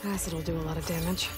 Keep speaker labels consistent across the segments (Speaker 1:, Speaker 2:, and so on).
Speaker 1: Acid'll do a lot of damage.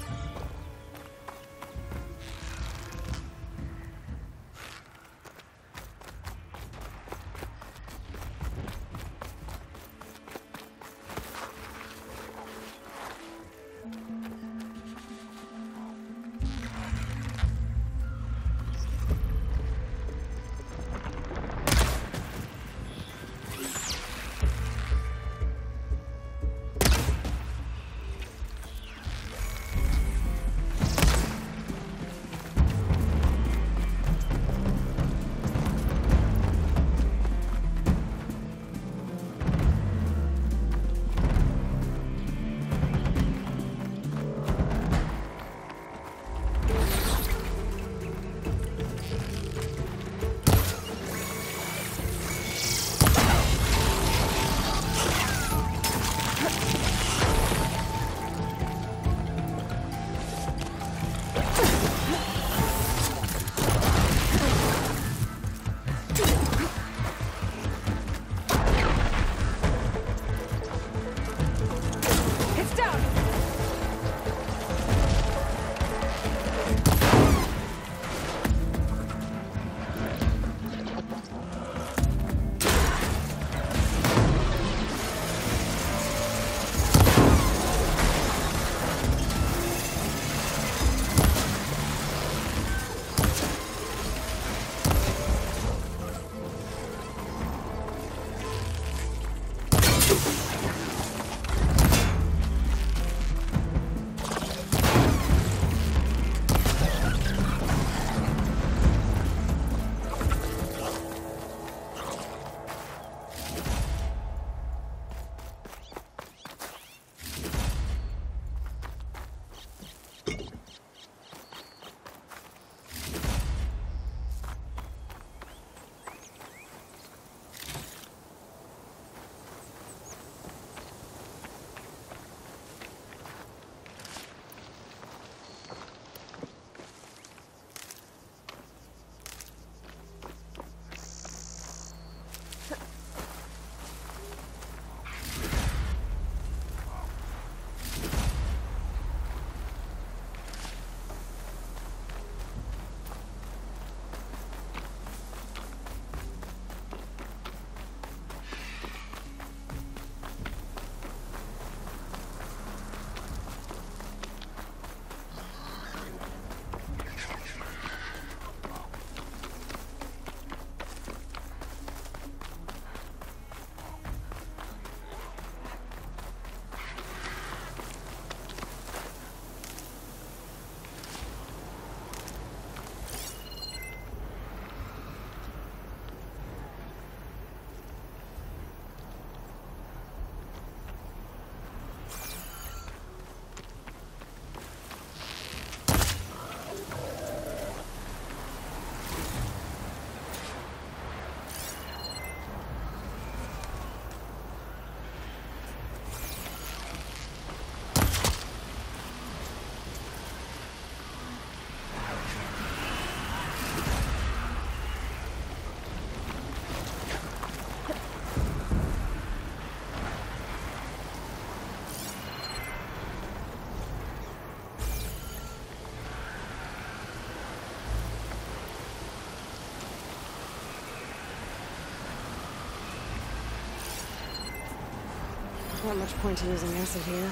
Speaker 1: Not much point in using acid here.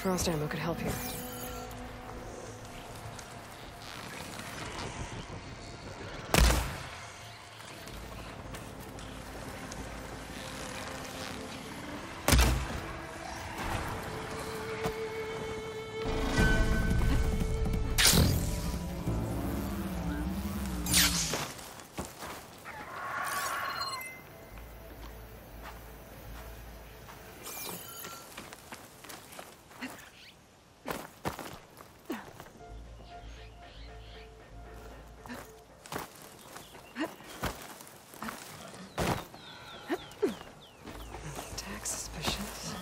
Speaker 1: Frost ammo could help here. Attack suspicious.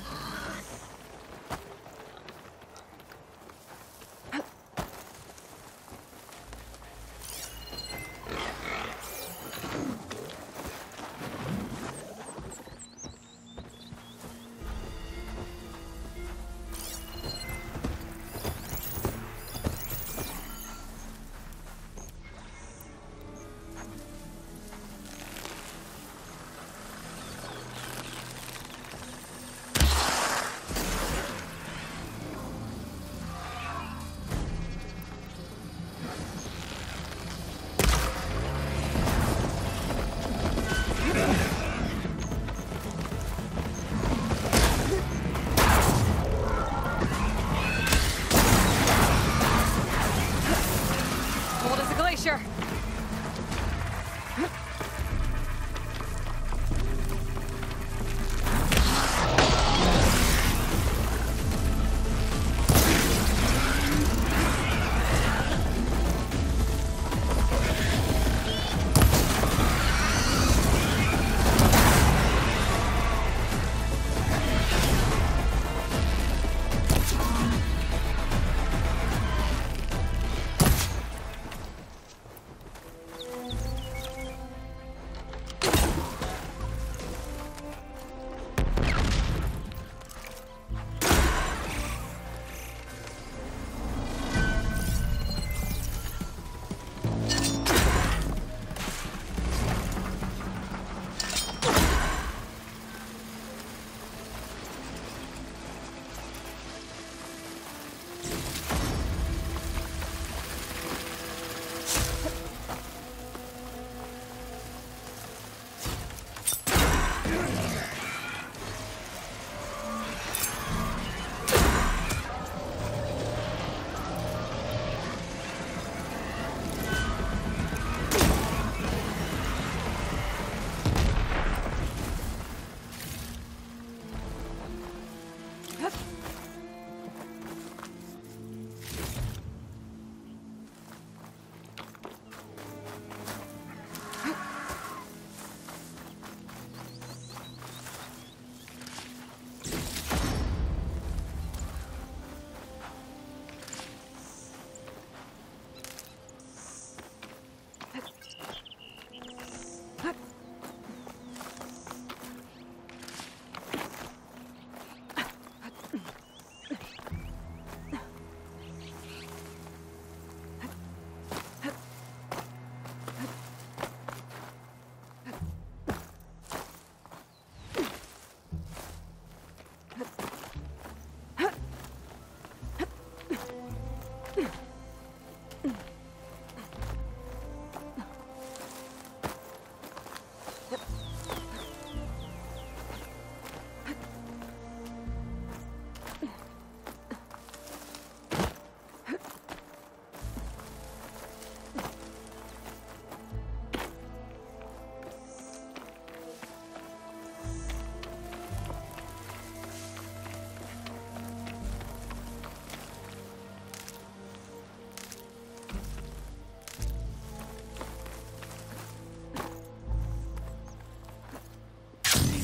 Speaker 1: Cold as a glacier.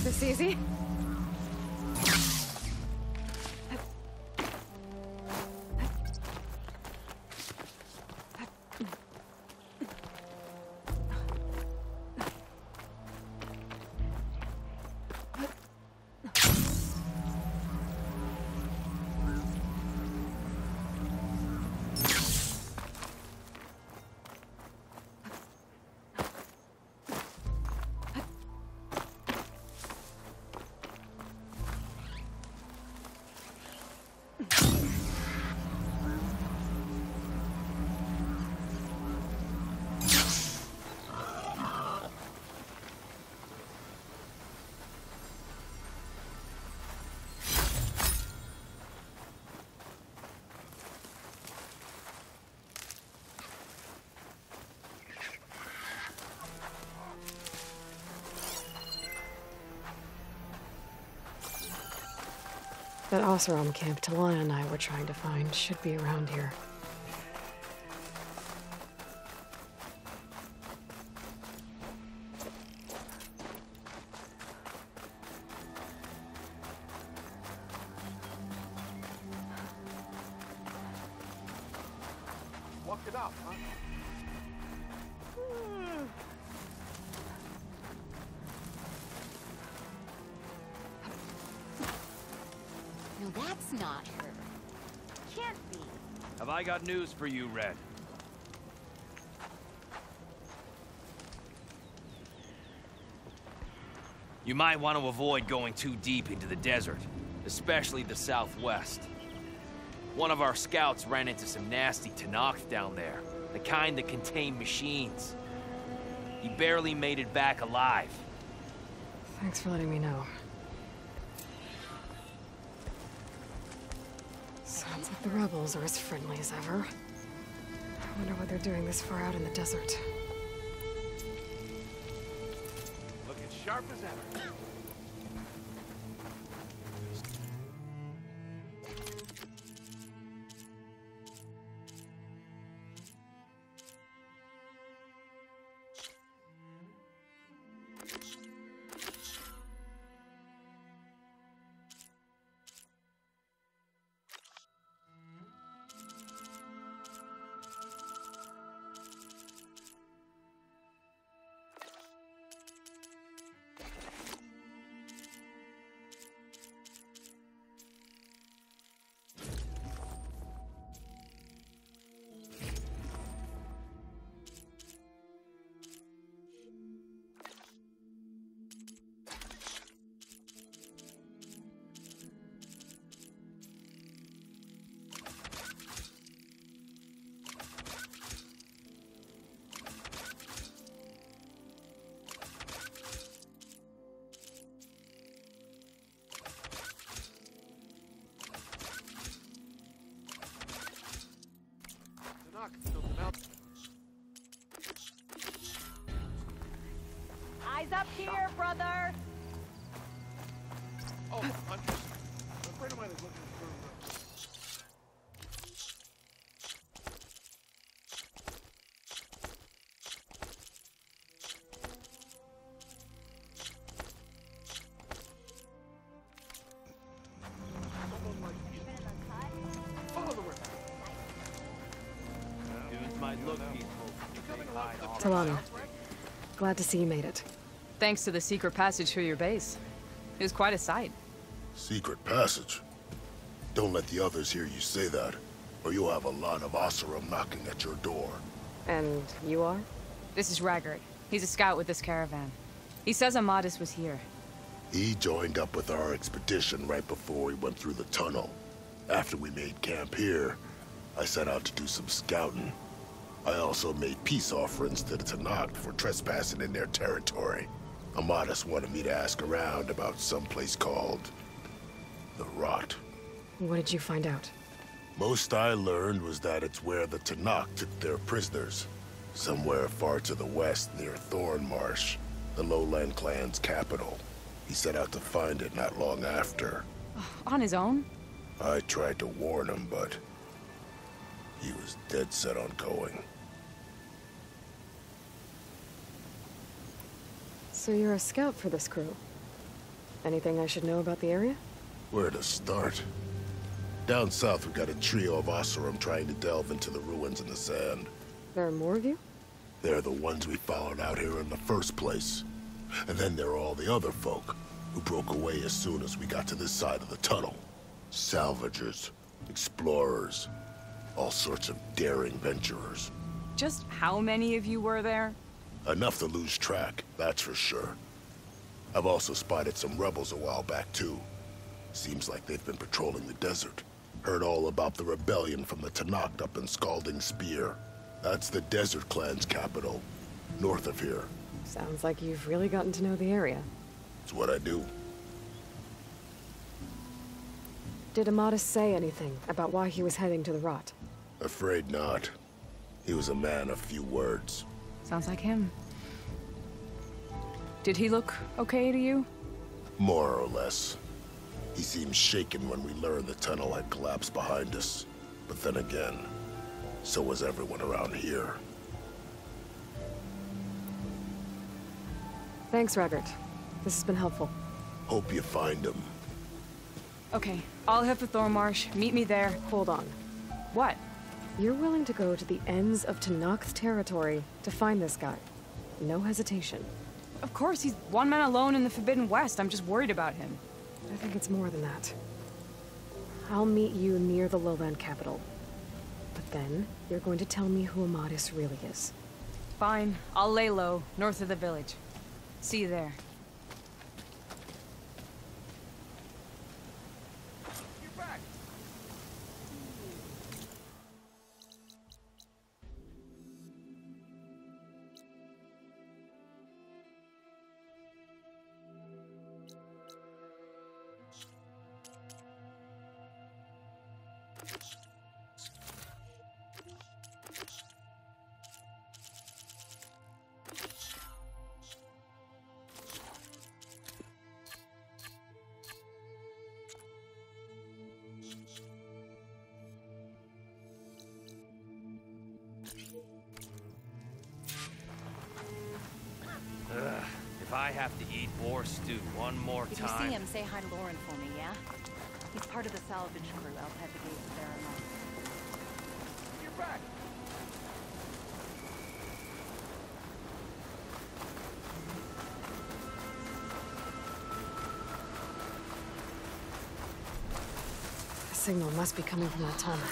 Speaker 1: This easy? That Oseram camp Talana and I were trying to find should be around here.
Speaker 2: Walk it up, huh?
Speaker 3: No, that's not her. Can't be.
Speaker 4: Have I got news for you, Red? You might want to avoid going too deep into the desert, especially the southwest. One of our scouts ran into some nasty Tenakth down there, the kind that contain machines. He barely made it back alive.
Speaker 1: Thanks for letting me know. Sounds like the rebels are as friendly as ever. I wonder what they're doing this far out in the desert.
Speaker 2: Looking sharp as ever.
Speaker 3: Eyes up here, brother!
Speaker 2: Oh, Huntress. A friend of mine is looking for... someone like you. Follow the river.
Speaker 4: Dudes might look peaceful.
Speaker 1: Talana, glad to see you made it.
Speaker 5: Thanks to the secret passage through your base. It was quite a sight.
Speaker 6: Secret passage? Don't let the others hear you say that, or you'll have a lot of Oseram knocking at your door.
Speaker 1: And you are?
Speaker 5: This is Raggard. He's a scout with this caravan. He says Amadis was here.
Speaker 6: He joined up with our expedition right before we went through the tunnel. After we made camp here, I set out to do some scouting. I also made peace offerings to the Tenakth for trespassing in their territory. Amadis wanted me to ask around about some place called... the Rot.
Speaker 1: What did you find out?
Speaker 6: Most I learned was that it's where the Tenakth took their prisoners. Somewhere far to the west near Thornmarsh, the Lowland clan's capital. He set out to find it not long after.
Speaker 5: On his own?
Speaker 6: I tried to warn him, but... he was dead set on going.
Speaker 1: So you're a scout for this crew. Anything I should know about the area?
Speaker 6: Where to start? Down south we got a trio of Oseram trying to delve into the ruins in the sand.
Speaker 1: There are more of you?
Speaker 6: They're the ones we followed out here in the first place. And then there are all the other folk, who broke away as soon as we got to this side of the tunnel. Salvagers, explorers, all sorts of daring venturers.
Speaker 5: Just how many of you were there?
Speaker 6: Enough to lose track, that's for sure. I've also spotted some rebels a while back, too. Seems like they've been patrolling the desert. Heard all about the rebellion from the Tenakth up in Scalding Spear. That's the Desert Clan's capital, north of here.
Speaker 1: Sounds like you've really gotten to know the area.
Speaker 6: It's what I do.
Speaker 1: Did Amadis say anything about why he was heading to the Rot?
Speaker 6: Afraid not. He was a man of few words.
Speaker 5: Sounds like him. Did he look okay to you?
Speaker 6: More or less. He seemed shaken when we learned the tunnel had collapsed behind us. But then again, so was everyone around here.
Speaker 1: Thanks, Raggart. This has been helpful.
Speaker 6: Hope you find him.
Speaker 5: Okay, I'll head for Thormarsh. Meet me there.
Speaker 1: Hold on.
Speaker 5: What?
Speaker 1: You're willing to go to the ends of Tenakth's territory to find this guy. No hesitation.
Speaker 5: Of course, he's one man alone in the Forbidden West. I'm just worried about him.
Speaker 1: I think it's more than that. I'll meet you near the lowland capital. But then, you're going to tell me who Amadis really is.
Speaker 5: Fine. I'll lay low, north of the village. See you there.
Speaker 2: You're back.
Speaker 4: If I have to eat boar stew one more
Speaker 3: If you
Speaker 4: time...
Speaker 3: see him, say hi to Lauren for me, yeah? He's part of the salvage crew outside the gates of Aramon.
Speaker 2: You're back.
Speaker 1: The signal must be coming from that tunnel.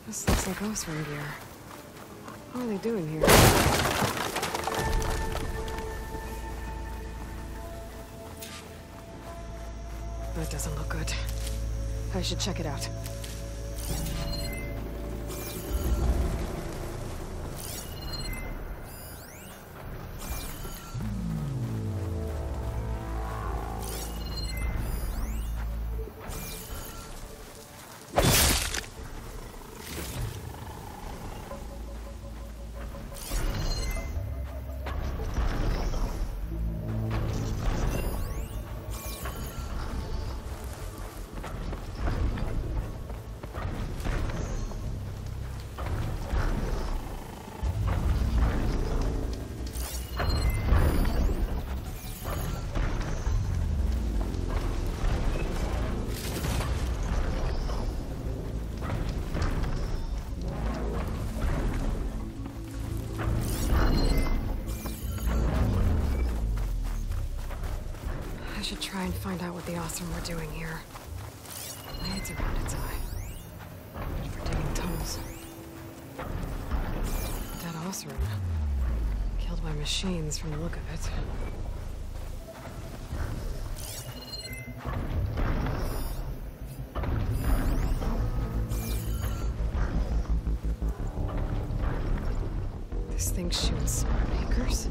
Speaker 1: This looks like Osram gear. What are they doing here? That doesn't look good. I should check it out. I should try and find out what the Osram were doing here. My head's around its eye. Good for digging tunnels. That Osram. Killed by machines from the look of it. This thing shoots anchors?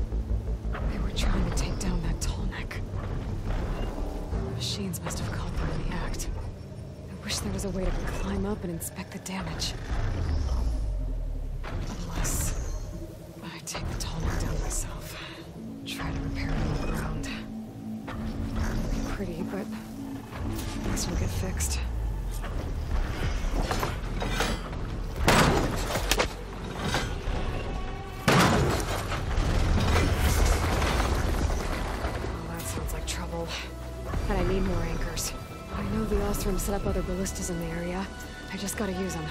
Speaker 1: They were trying to take down that tall neck. Machines must have caught them in the act. I wish there was a way to climb up and inspect the damage. Unless I take the tall neck down myself. Try to repair it on the ground. It'll be pretty, but things will get fixed. And I need more anchors. I know the Osram set up other ballistas in the area. I just gotta use them.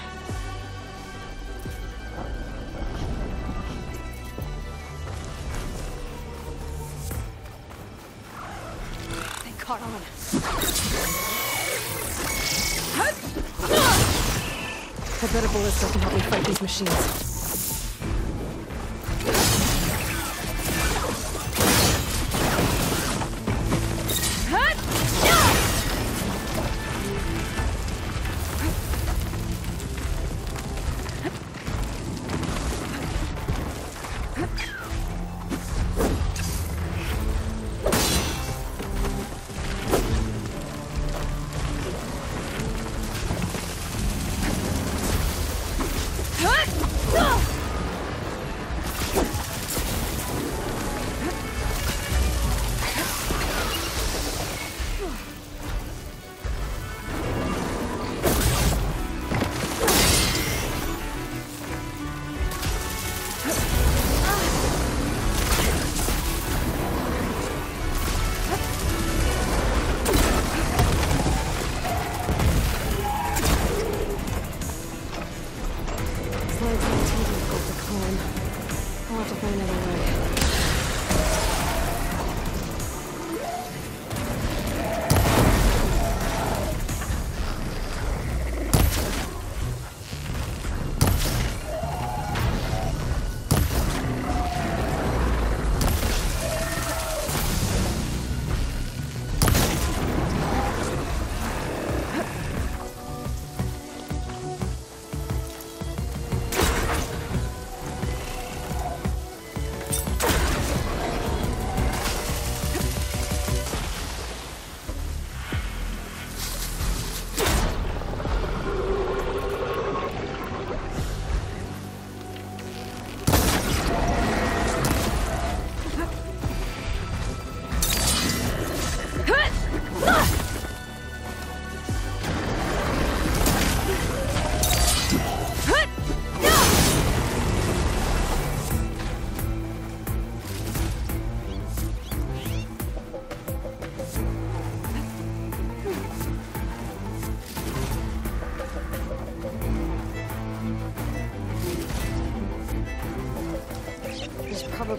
Speaker 1: They caught on. I bet a ballista can help me fight these machines.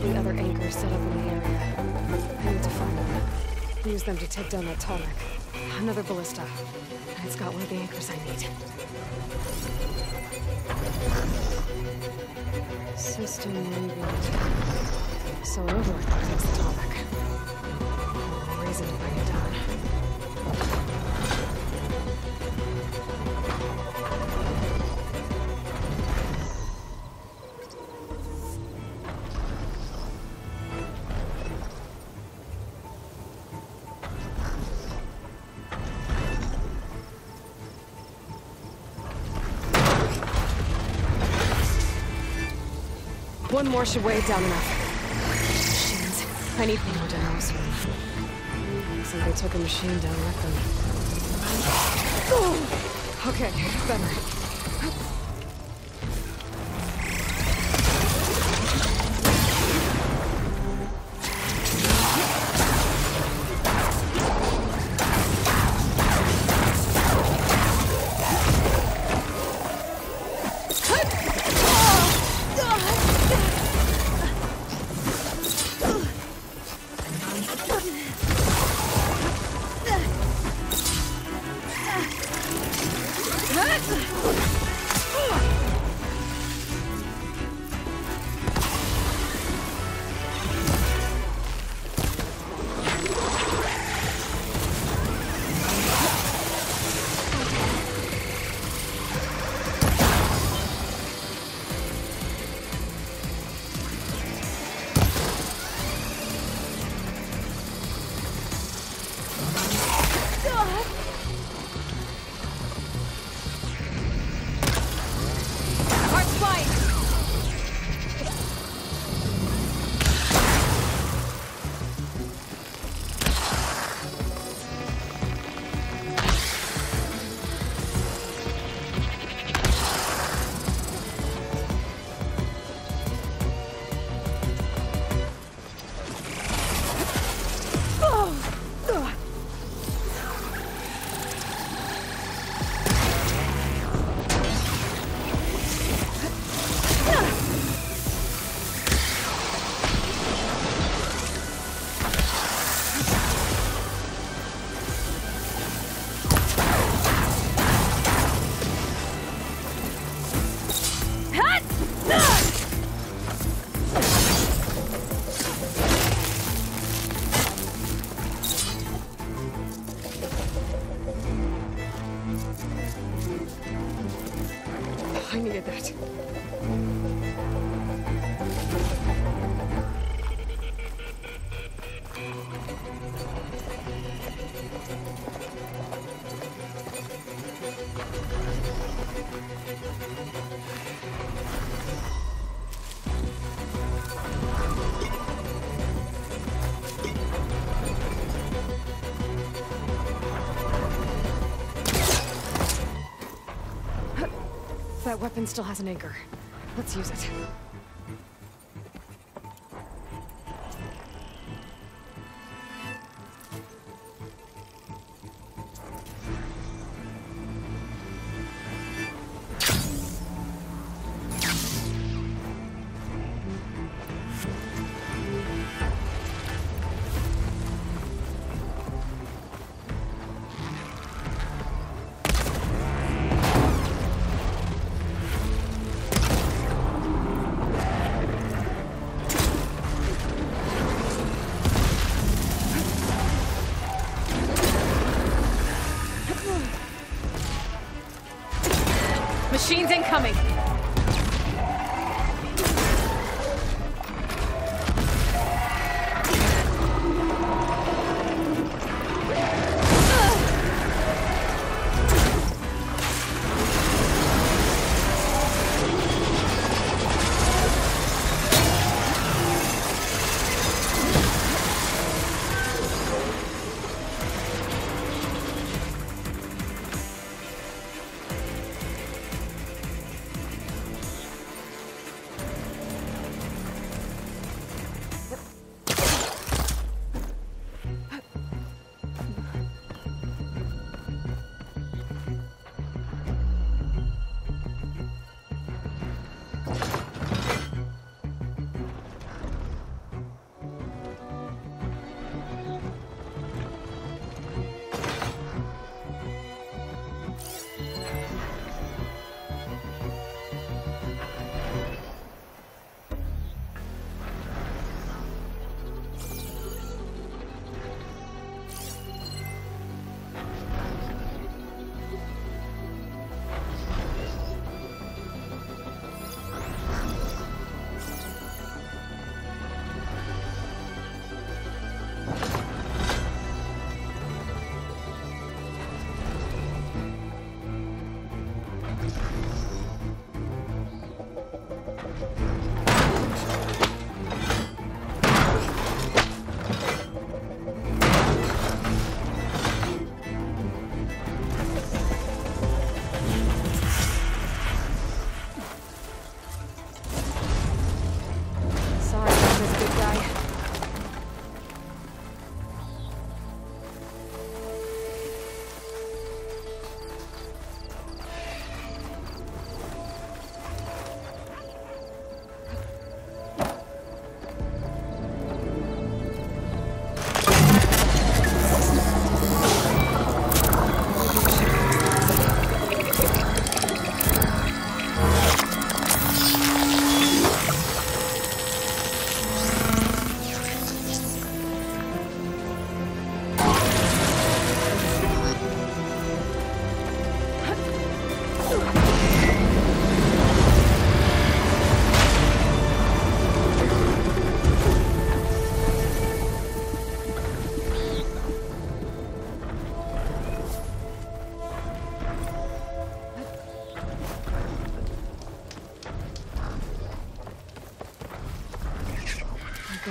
Speaker 1: likely other anchors set up in the area. I need to find them. Use them to take down that Tallneck. Another ballista. And it's got one of the anchors I need. System reboot. So Overlord protects the Tallneck. No reason to bring it down. One more should weigh it down enough. Machines. I need more down soon. Somebody took a machine down with them. Oh! Okay, better. I needed that. That weapon still has an anchor. Let's use it.
Speaker 5: Machines incoming!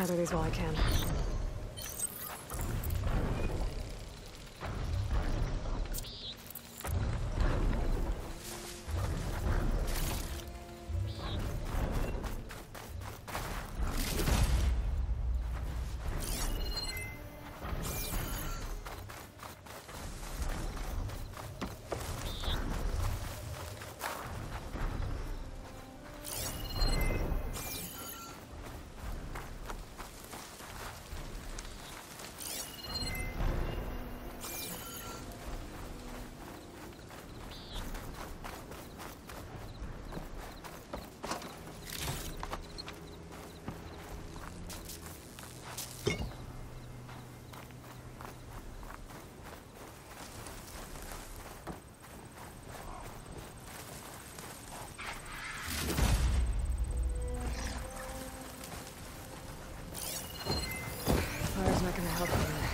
Speaker 1: gather these while I can. Fire's not gonna help here.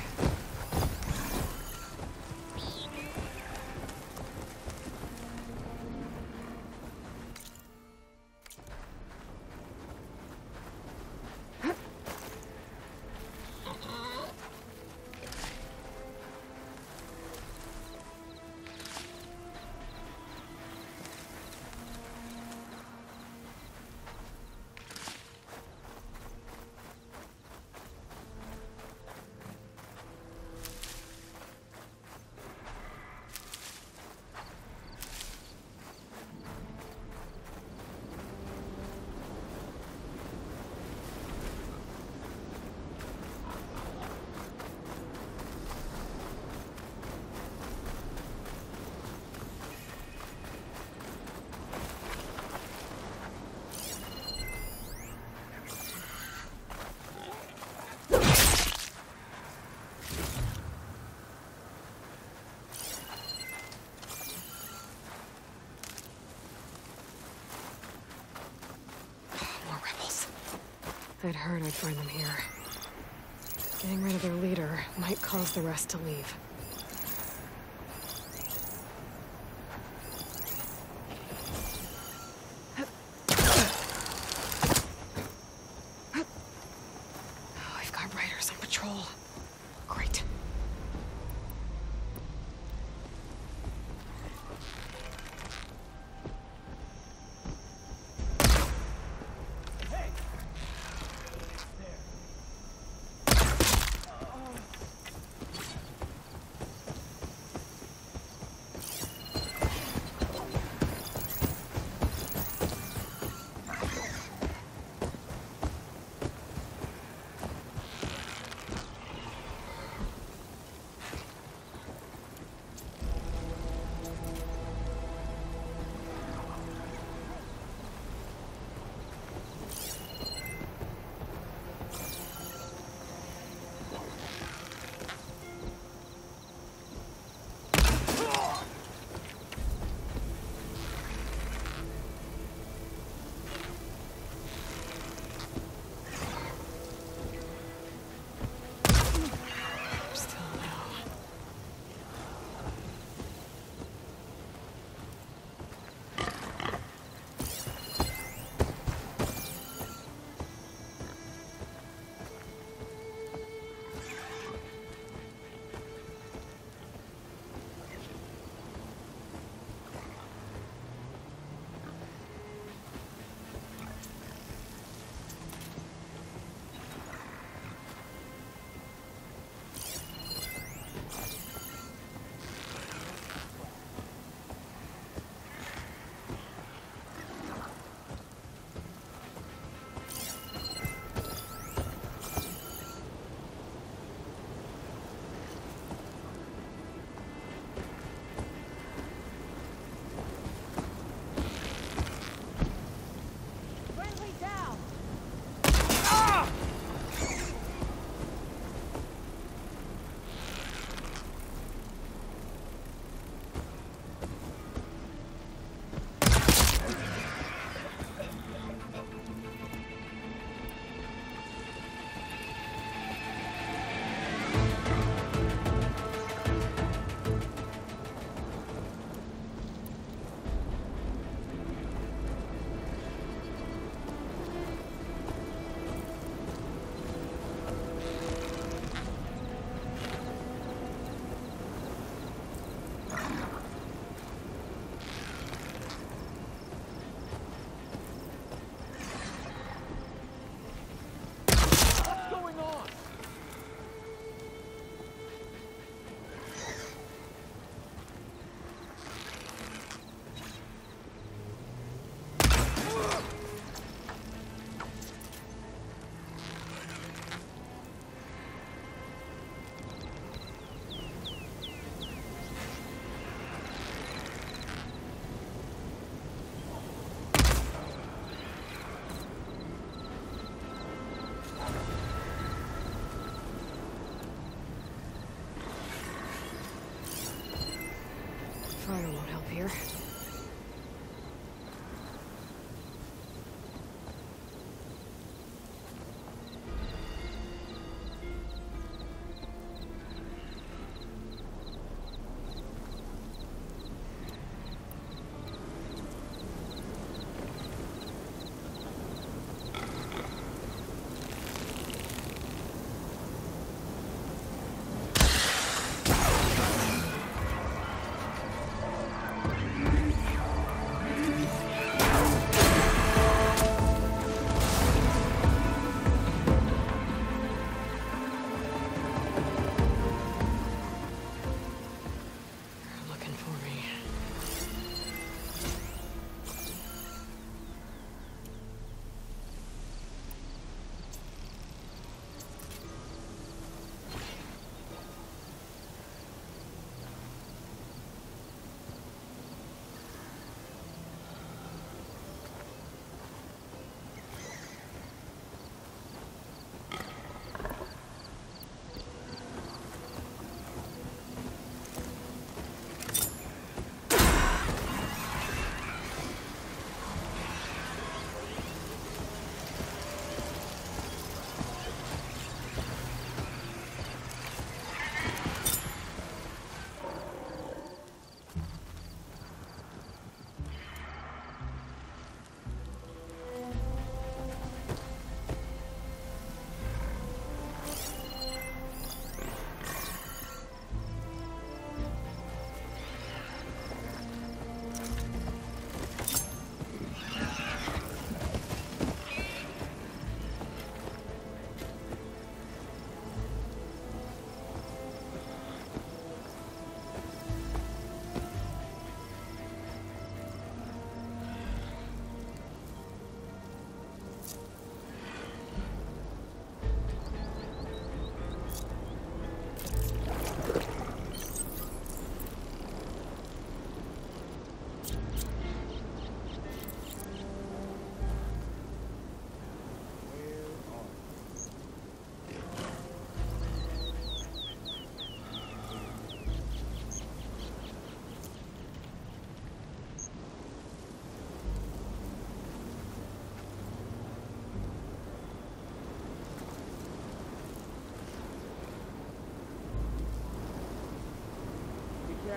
Speaker 1: I'd heard I'd find them here. Getting rid of their leader might cause the rest to leave. We've got riders on patrol. Great.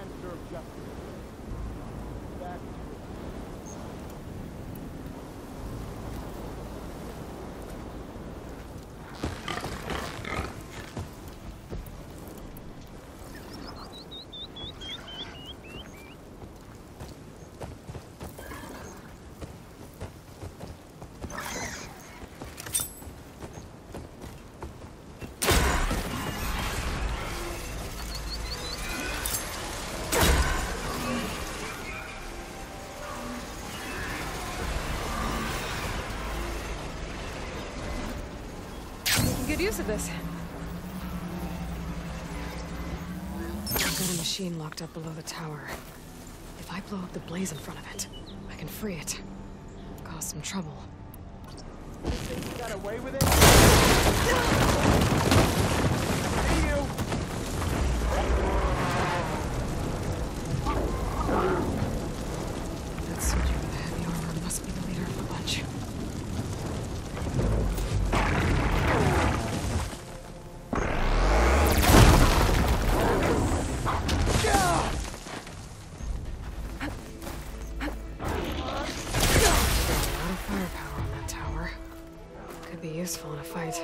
Speaker 2: and serve justice. Back to
Speaker 1: Good use of this. I've got a machine locked up below the tower. If I blow up the blaze in front of it, I can free it. Cause some trouble.
Speaker 2: you think you got away with it? See you!
Speaker 1: That soldier with the heavy armor must be the leader of the bunch. Firepower on that tower. Could be useful in a fight.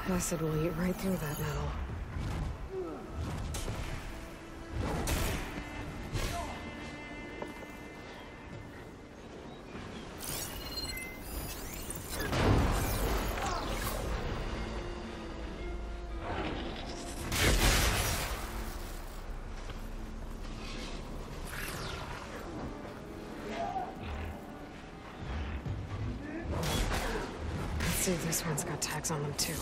Speaker 1: Acid will eat right through that metal. Let's see if this one's got tags on them too.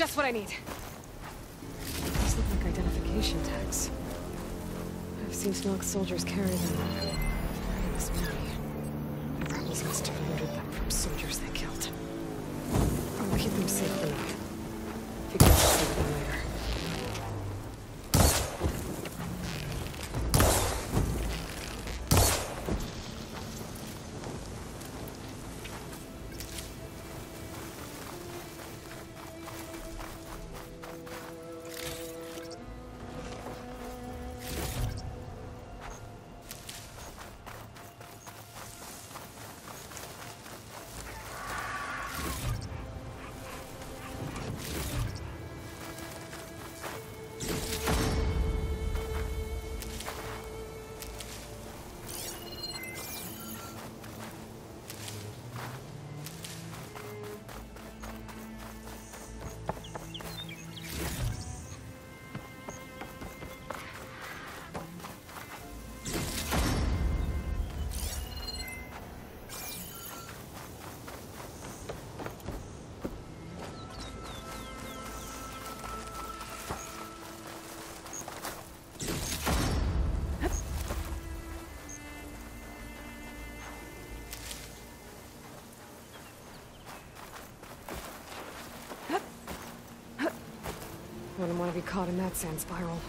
Speaker 1: Just what I need. These look like identification tags. I've seen Snoke's soldiers carry them. Carrying this many. The rebels must have looted them from soldiers they killed. I'll keep them safe for now. Figure out what to do with them later. Wouldn't want to be caught in that sand spiral.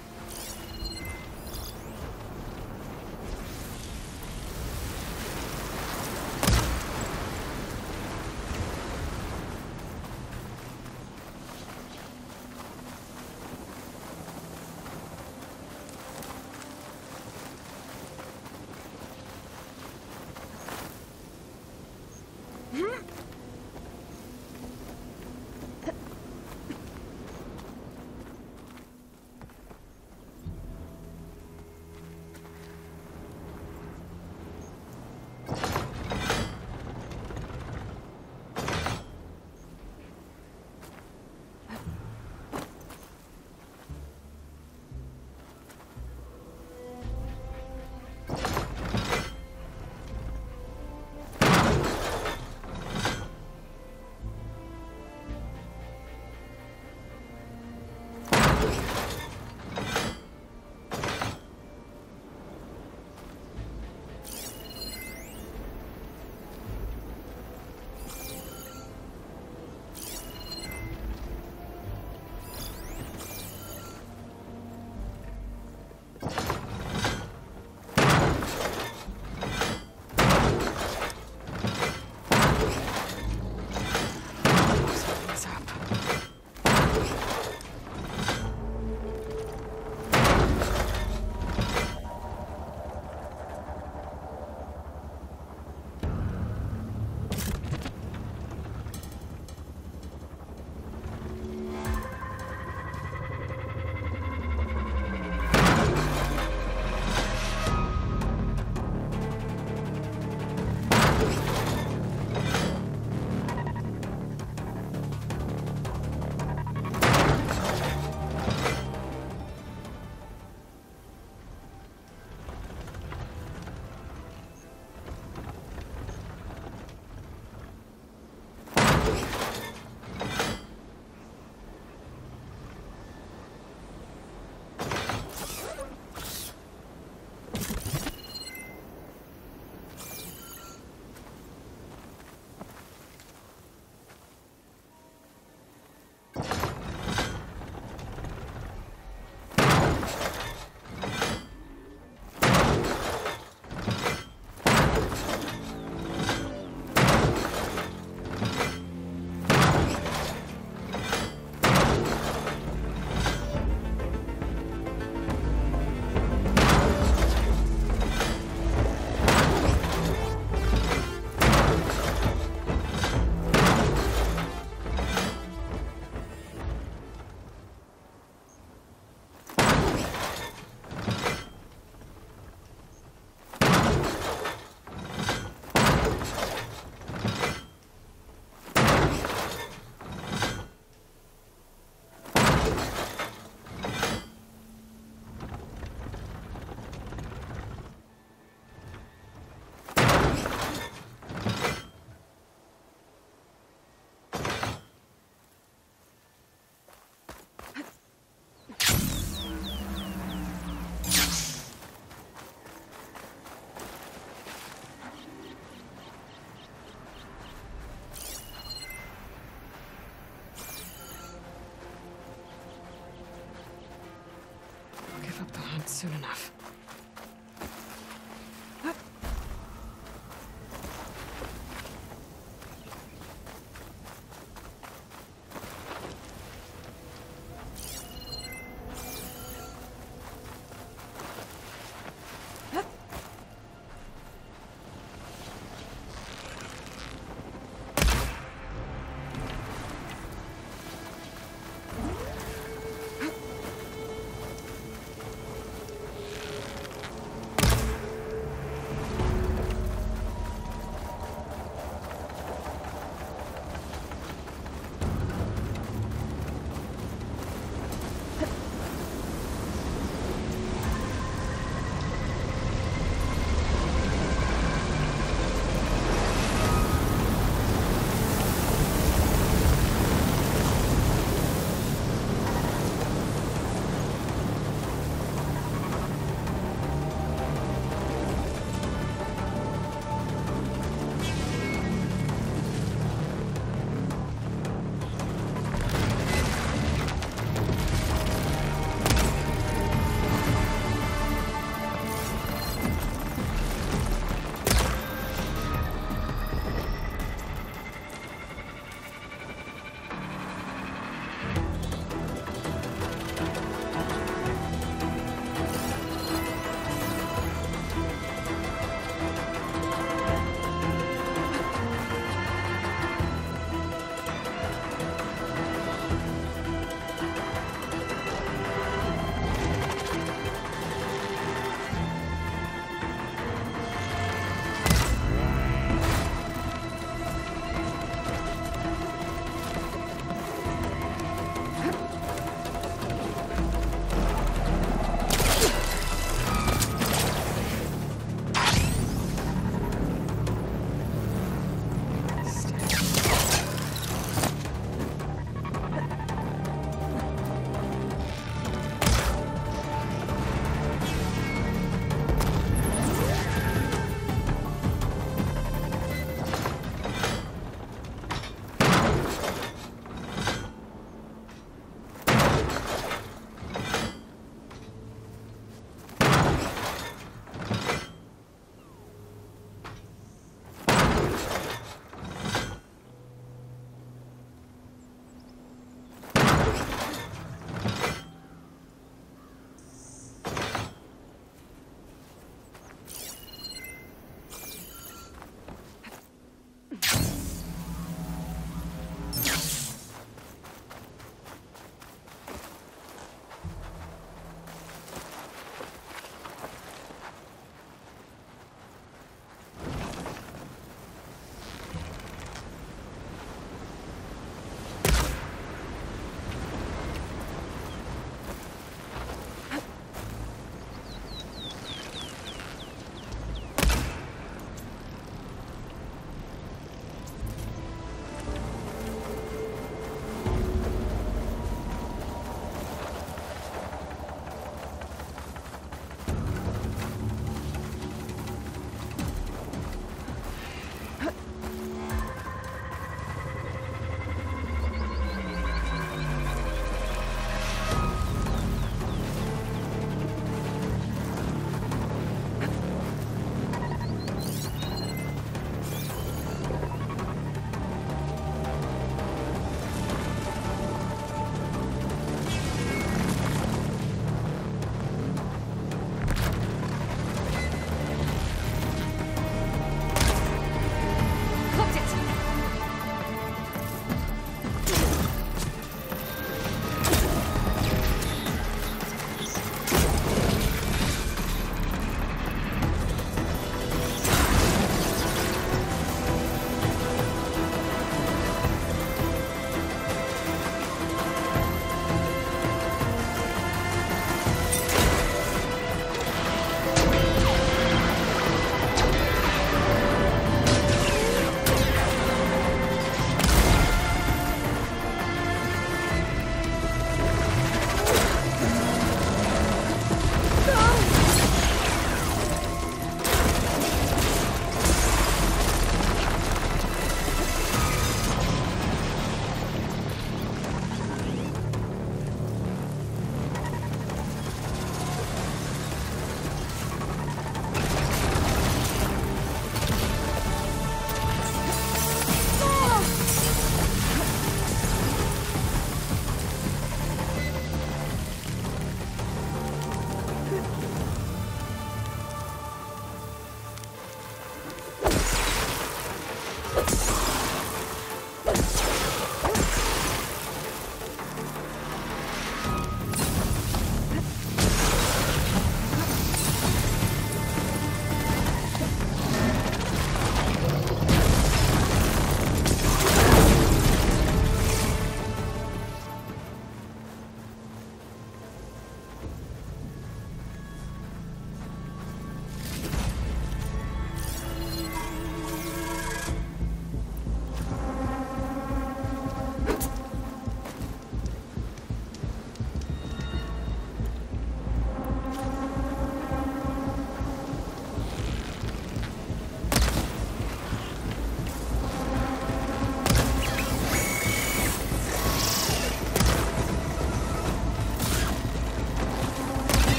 Speaker 1: Not soon enough.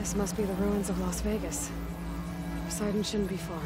Speaker 1: This must be the ruins of Las Vegas. Poseidon shouldn't be far.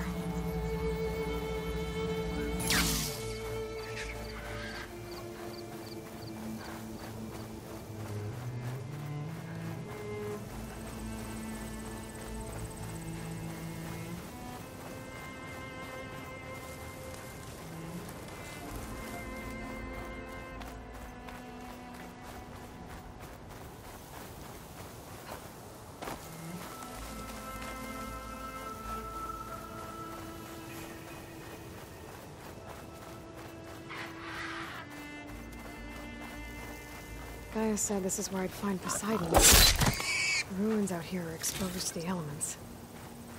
Speaker 1: Gaia said this is where I'd find Poseidon. The ruins out here are exposed to the elements,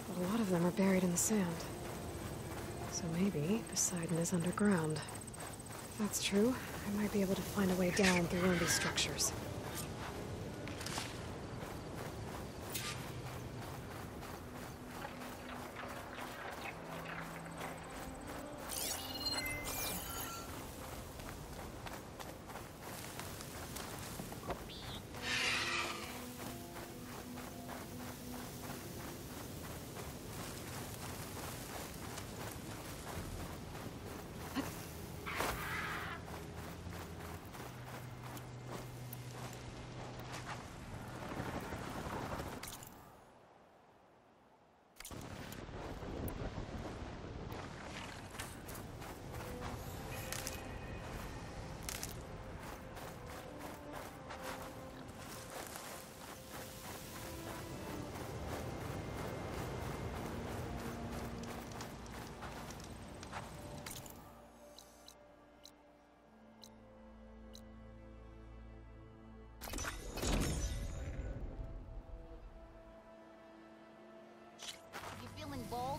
Speaker 1: but a lot of them are buried in the sand. So maybe Poseidon is underground. If that's true, I might be able to find a way down through one of these structures.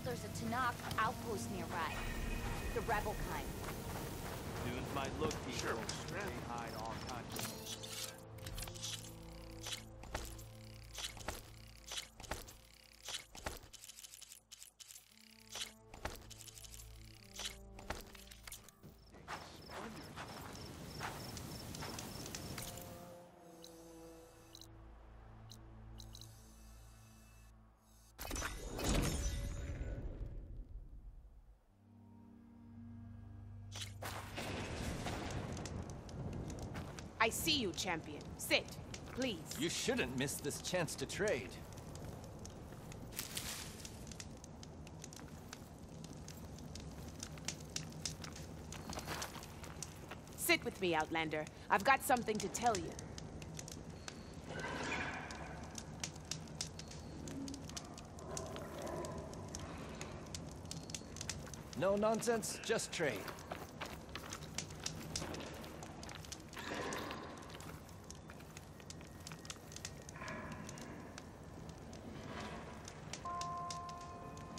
Speaker 3: There's a Tanakh outpost nearby. The rebel kind.
Speaker 4: Dunes might look peaceful. They hide all kinds of...
Speaker 7: I see you, champion. Sit, please.
Speaker 8: You shouldn't miss this chance to trade.
Speaker 7: Sit with me, Outlander. I've got something to tell you.
Speaker 8: No nonsense, just trade.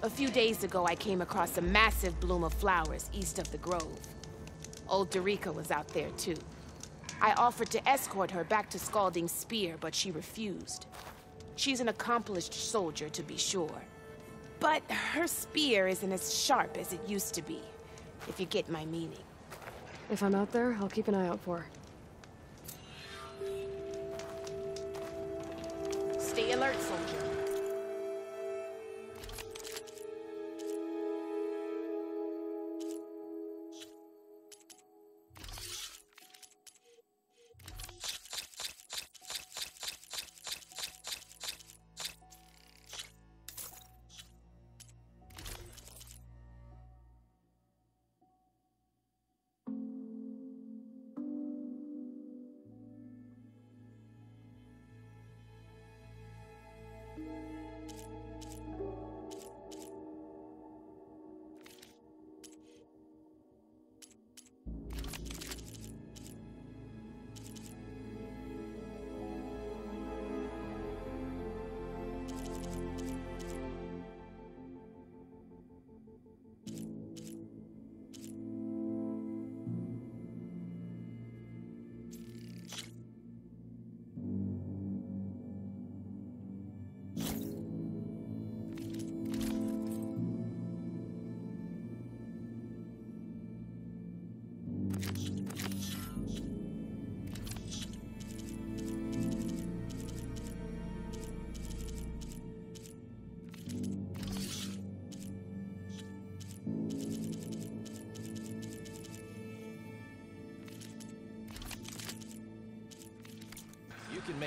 Speaker 7: A few days ago, I came across a massive bloom of flowers east of the grove. Old Derica was out there, too. I offered to escort her back to Scalding's Spear, but she refused. She's an accomplished soldier, to be sure. But her spear isn't as sharp as it used to be, if you get my meaning.
Speaker 1: If I'm out there, I'll keep an eye out for her.
Speaker 7: Stay alert, soldier.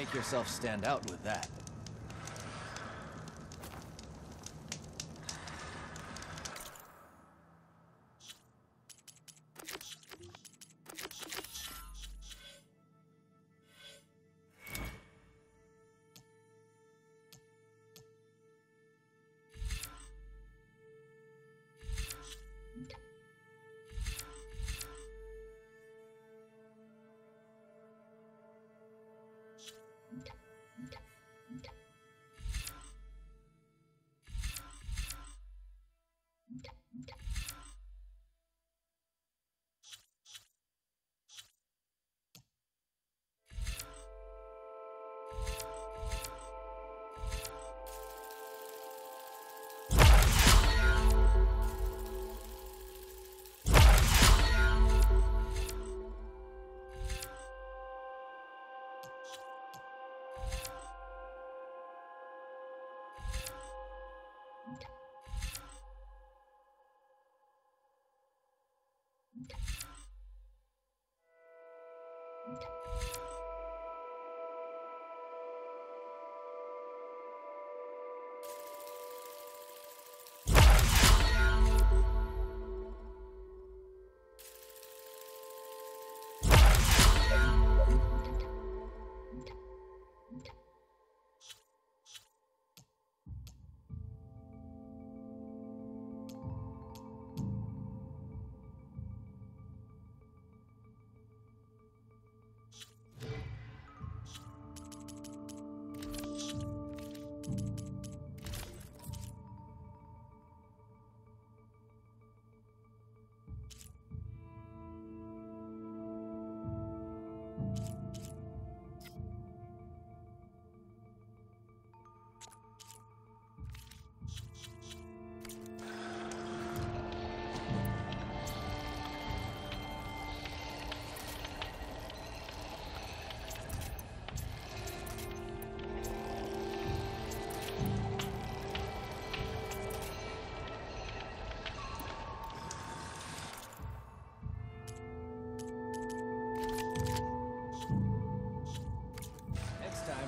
Speaker 8: make yourself stand out with that.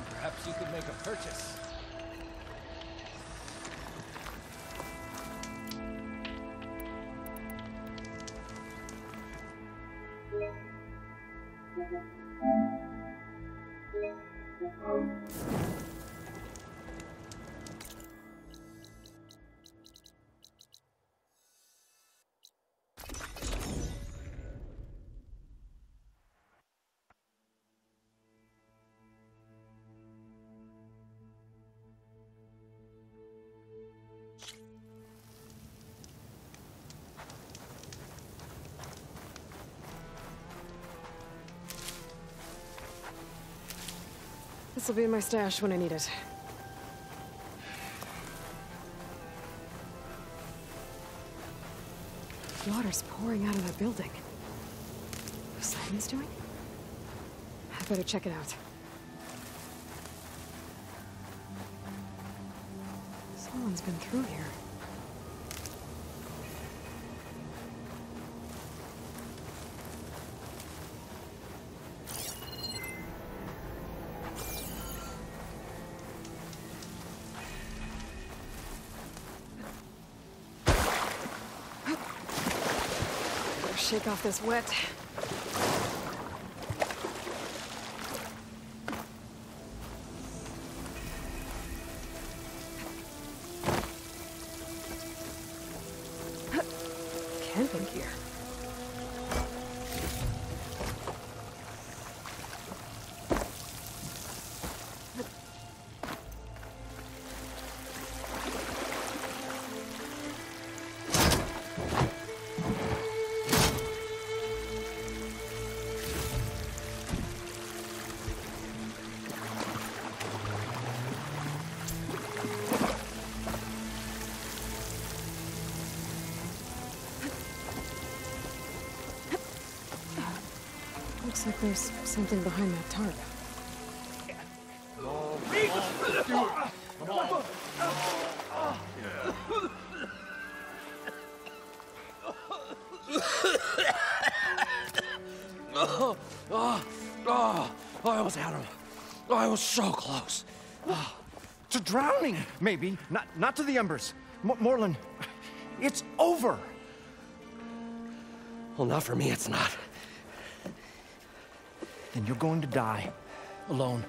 Speaker 8: Perhaps you could make a purchase.
Speaker 1: This'll be in my stash when I need it. Water's pouring out of that building. What Simon's doing? I better check it out. Someone's been through here. Shake off this wet. Camping gear. Looks like there's something behind that tarp.
Speaker 4: I almost had him. I
Speaker 9: Oh, so close.
Speaker 10: To drowning, maybe. Not to the embers. Morlund, it's over.
Speaker 9: Well, not for me, it's not.
Speaker 10: Then you're going to die. Alone.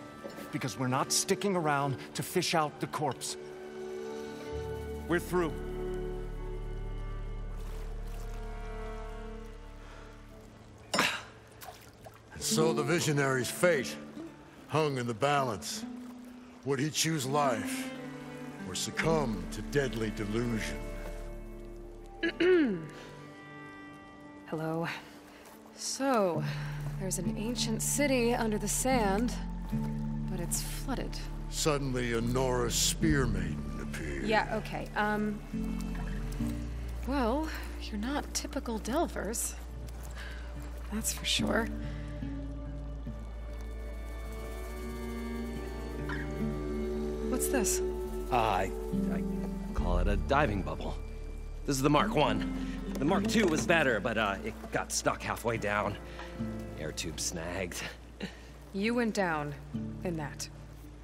Speaker 10: Because we're not sticking around to fish out the corpse. We're through.
Speaker 6: So the visionary's fate hung in the balance. Would he choose life or succumb to deadly delusion?
Speaker 1: Hello. So, there's an ancient city under the sand, but it's flooded.
Speaker 6: Suddenly, a Norris spear maiden appeared.
Speaker 1: Yeah, okay, well, you're not typical Delvers. That's for sure. What's this?
Speaker 9: I call it a diving bubble. This is the Mark I. The Mark II was better, but it got stuck halfway down. Air tube snagged.
Speaker 1: You went down in that.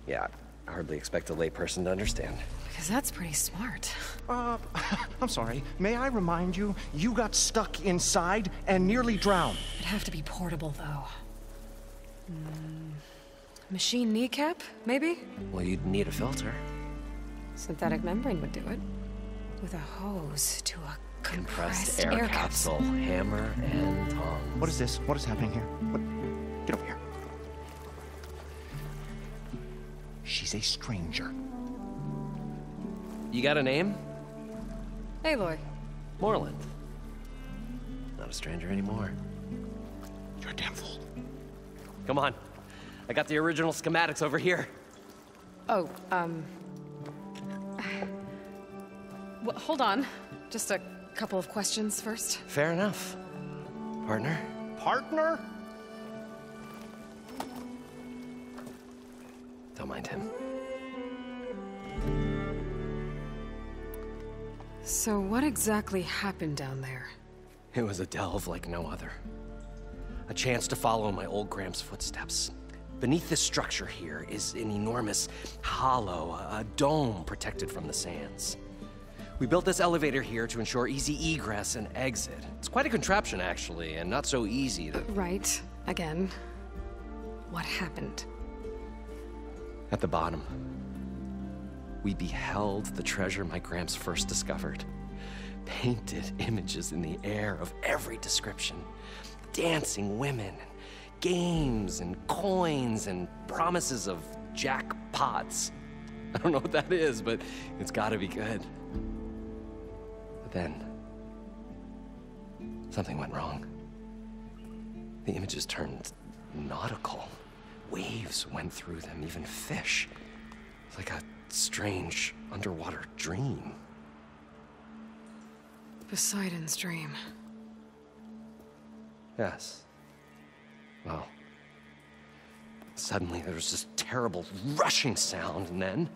Speaker 9: Yeah, I hardly expect a layperson to understand.
Speaker 1: Because that's pretty smart.
Speaker 10: I'm sorry. May I remind you, you got stuck inside and nearly drowned.
Speaker 1: It'd have to be portable, though. Machine kneecap, maybe?
Speaker 9: Well, you'd need a filter.
Speaker 1: Synthetic membrane would do it. With a hose to a compressed
Speaker 9: air
Speaker 1: capsule.
Speaker 9: capsule, hammer, and tongs.
Speaker 10: What is this? What is happening here? What? Get over here. She's a stranger.
Speaker 9: You got a name?
Speaker 1: Aloy.
Speaker 9: Morlund. Not a stranger anymore.
Speaker 10: You're a damn fool.
Speaker 9: Come on. I got the original schematics over here.
Speaker 1: Oh, well, hold on. Just a couple of questions first.
Speaker 9: Fair enough. Partner?
Speaker 10: Partner?
Speaker 9: Don't mind him.
Speaker 1: So what exactly happened down there?
Speaker 9: It was a delve like no other. A chance to follow in my old Gramps' footsteps. Beneath this structure here is an enormous hollow, a dome protected from the sands. We built this elevator here to ensure easy egress and exit. It's quite a contraption, actually, and not so easy to...
Speaker 1: Right. Again. What happened?
Speaker 9: At the bottom, we beheld the treasure my Gramps first discovered. Painted images in the air of every description. Dancing women, games and coins and promises of jackpots. I don't know what that is, but it's gotta be good. But then, something went wrong. The images turned nautical. Waves went through them, even fish. It's like a strange underwater dream.
Speaker 1: Poseidon's dream.
Speaker 9: Yes. Well, suddenly there was this terrible rushing sound, and then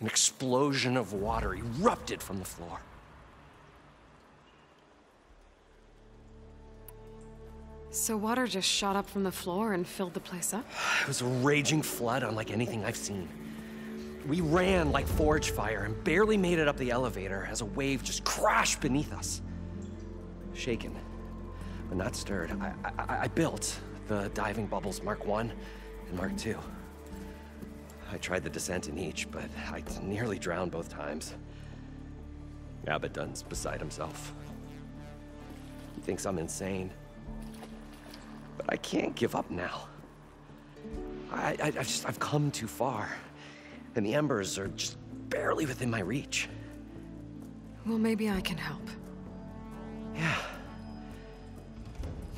Speaker 9: an explosion of water erupted from the floor.
Speaker 1: So water just shot up from the floor and filled the place up?
Speaker 9: It was a raging flood unlike anything I've seen. We ran like forge fire and barely made it up the elevator as a wave just crashed beneath us. Shaken, but not stirred, I built the diving bubbles Mark I and Mark II. I tried the descent in each, but I nearly drowned both times. Abaddon's beside himself. He thinks I'm insane. But I can't give up now. I've come too far. And the embers are just barely within my reach.
Speaker 1: Well, maybe I can help.
Speaker 9: Yeah.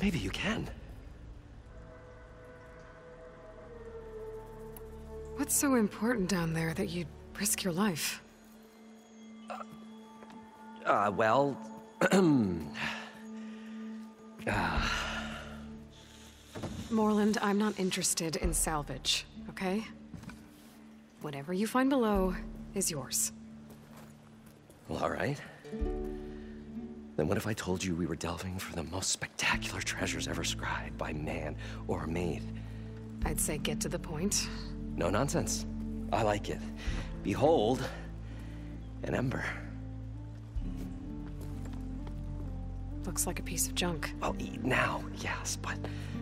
Speaker 9: Maybe you can.
Speaker 1: What's so important down there that you'd risk your life?
Speaker 9: Well...
Speaker 1: Morlund, I'm not interested in salvage, okay? Whatever you find below is yours.
Speaker 9: Well, all right. Then what if I told you we were delving for the most spectacular treasures ever scribed by man or maid?
Speaker 1: I'd say get to the point.
Speaker 9: No nonsense. I like it. Behold, an ember.
Speaker 1: Looks like a piece of junk.
Speaker 9: Well, now, yes, but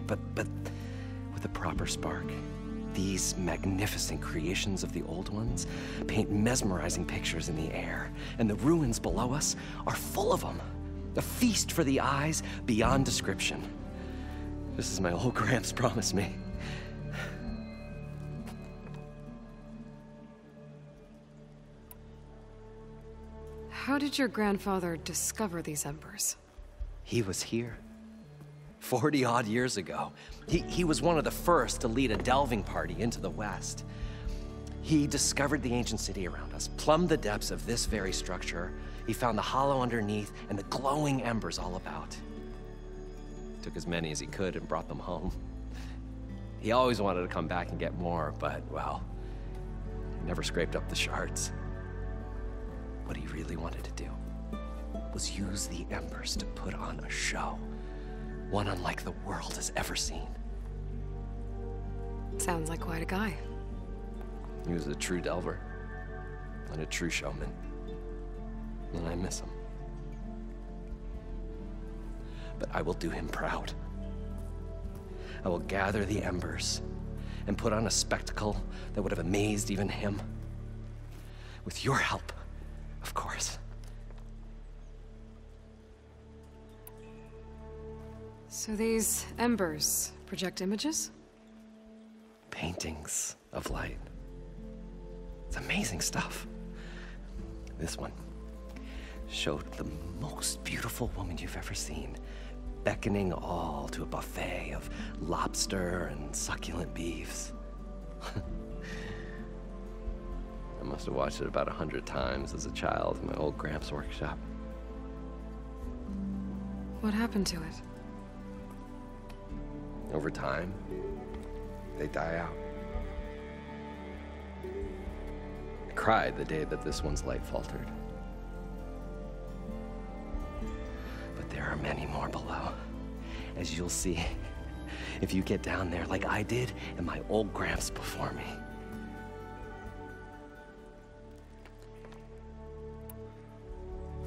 Speaker 9: with a proper spark. These magnificent creations of the old ones paint mesmerizing pictures in the air, and the ruins below us are full of them. A feast for the eyes beyond description. Just as my old Gramps promised me.
Speaker 1: How did your grandfather discover these embers?
Speaker 9: He was here. 40-odd years ago. He was one of the first to lead a delving party into the West. He discovered the ancient city around us, plumbed the depths of this very structure. He found the hollow underneath and the glowing embers all about. Took as many as he could and brought them home. He always wanted to come back and get more, but, well, he never scraped up the shards. What he really wanted to do was use the embers to put on a show. One unlike the world has ever seen.
Speaker 1: Sounds like quite a guy.
Speaker 9: He was a true delver and a true showman. And I miss him. But I will do him proud. I will gather the embers and put on a spectacle that would have amazed even him. With your help, of course.
Speaker 1: So these embers project images?
Speaker 9: Paintings of light. It's amazing stuff. This one showed the most beautiful woman you've ever seen, beckoning all to a buffet of lobster and succulent beefs. I must have watched it about 100 times as a child in my old Gramps' workshop.
Speaker 1: What happened to it?
Speaker 9: Over time, they die out. I cried the day that this one's light faltered. But there are many more below, as you'll see if you get down there like I did and my old Gramps before me.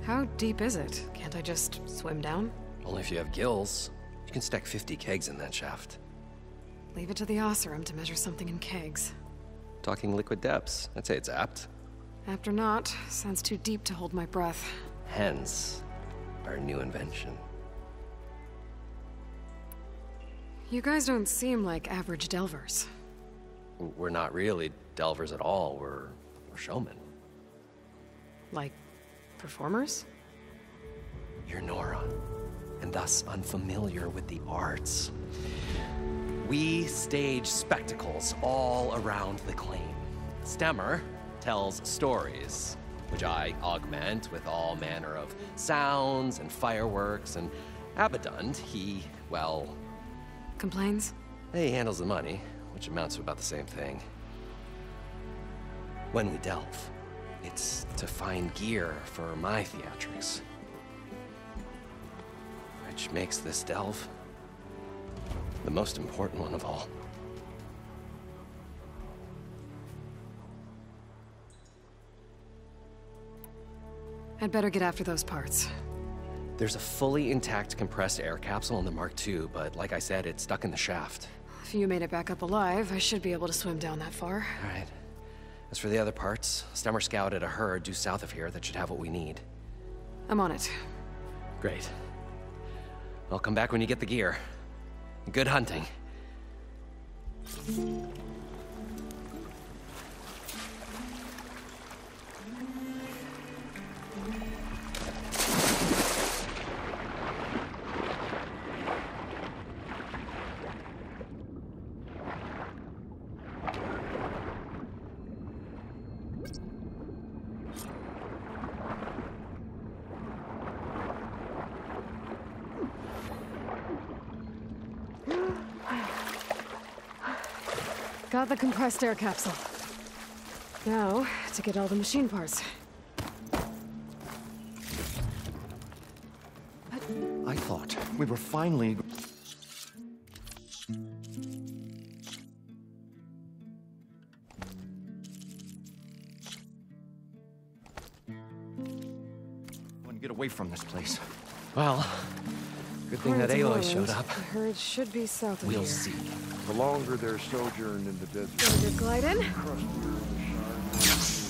Speaker 1: How deep is it? Can't I just swim down?
Speaker 9: Only if you have gills. You can stack 50 kegs in that shaft.
Speaker 1: Leave it to the Oseram to measure something in kegs.
Speaker 9: Talking liquid depths, I'd say it's apt.
Speaker 1: Apt or not, sounds too deep to hold my breath.
Speaker 9: Hence, our new invention.
Speaker 1: You guys don't seem like average delvers.
Speaker 9: We're not really delvers at all. We're showmen.
Speaker 1: Like performers?
Speaker 9: You're Nora, and thus unfamiliar with the arts. We stage spectacles all around the claim. Stemmer tells stories, which I augment with all manner of sounds and fireworks, and Abaddon, he, well...
Speaker 1: Complains?
Speaker 9: He handles the money, which amounts to about the same thing. When we delve, it's to find gear for my theatrics. Which makes this delve the most important one of all.
Speaker 1: I'd better get after those parts.
Speaker 9: There's a fully intact compressed air capsule in the Mark II, but like I said, it's stuck in the shaft.
Speaker 1: If you made it back up alive, I should be able to swim down that far.
Speaker 9: All right. As for the other parts, Stemmer scouted a herd due south of here that should have what we need.
Speaker 1: I'm on it.
Speaker 9: Great. I'll come back when you get the gear. Good hunting.
Speaker 1: Got the compressed air capsule. Now, to get all the machine parts.
Speaker 10: I thought we were finally... get away from this place.
Speaker 9: Well, good thing that
Speaker 1: According to
Speaker 9: Aloy showed
Speaker 1: Morland,
Speaker 9: up.
Speaker 1: The herd should be south of
Speaker 9: We'll
Speaker 1: here.
Speaker 9: see.
Speaker 11: The longer their sojourn in the desert,
Speaker 1: Ready to glide in?
Speaker 11: crustier the shards.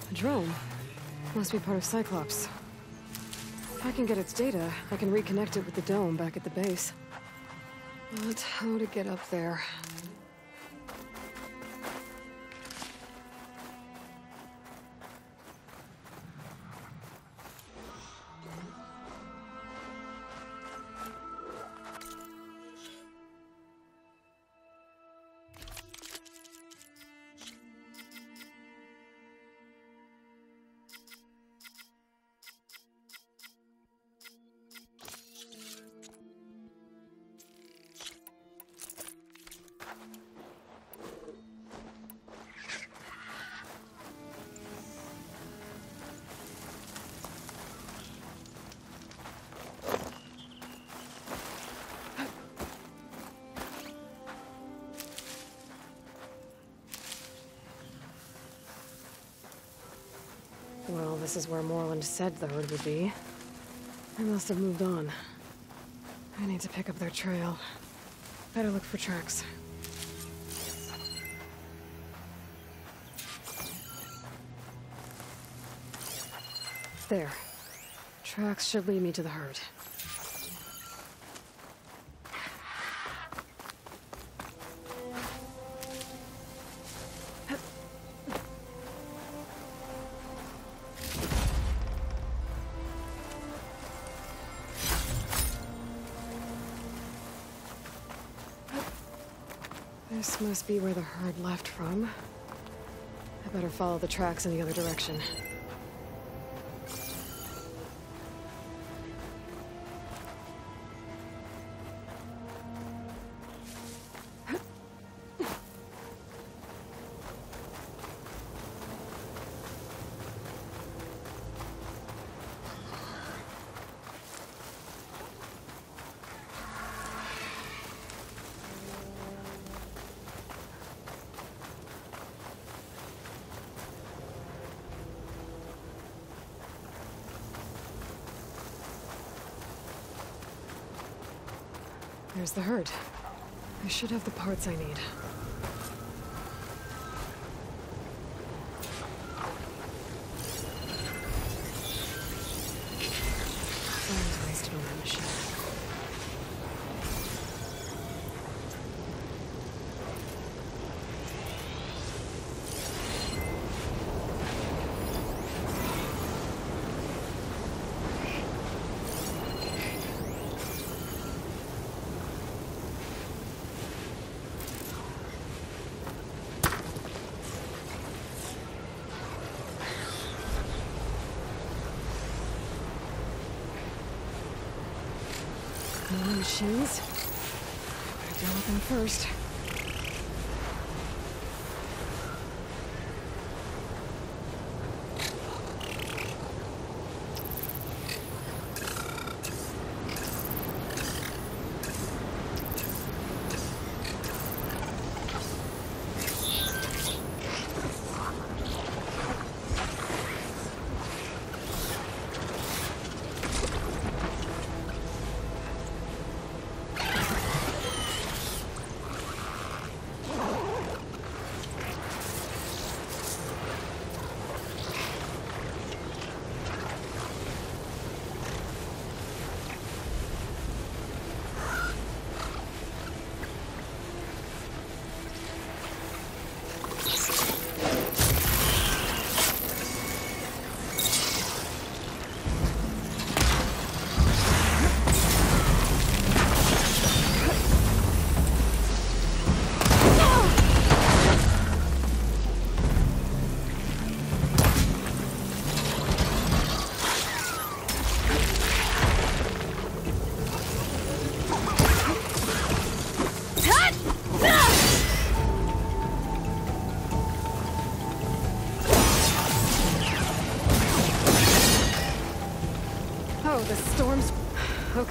Speaker 1: A drone. Must be part of Cyclops. If I can get its data, I can reconnect it with the dome back at the base. But how to get up there? Well, this is where Morland said the herd would be. They must have moved on. I need to pick up their trail. Better look for tracks. There. Tracks should lead me to the herd. This must be where the herd left from. I better follow the tracks in the other direction. There's the herd. I should have the parts I need. Time's wasted on that machine. More machines. Better deal with them first.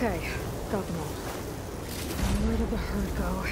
Speaker 1: Okay, got them all. Where did the herd go?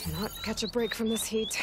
Speaker 1: Cannot catch a break from this heat.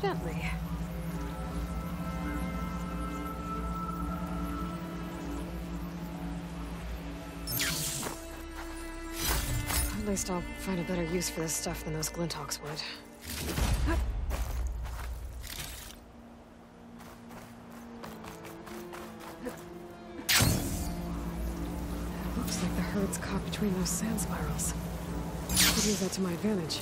Speaker 1: Gently. At least I'll find a better use for this stuff than those Glinthawks would. Looks like the herd's caught between those sand spirals. I could use that to my advantage.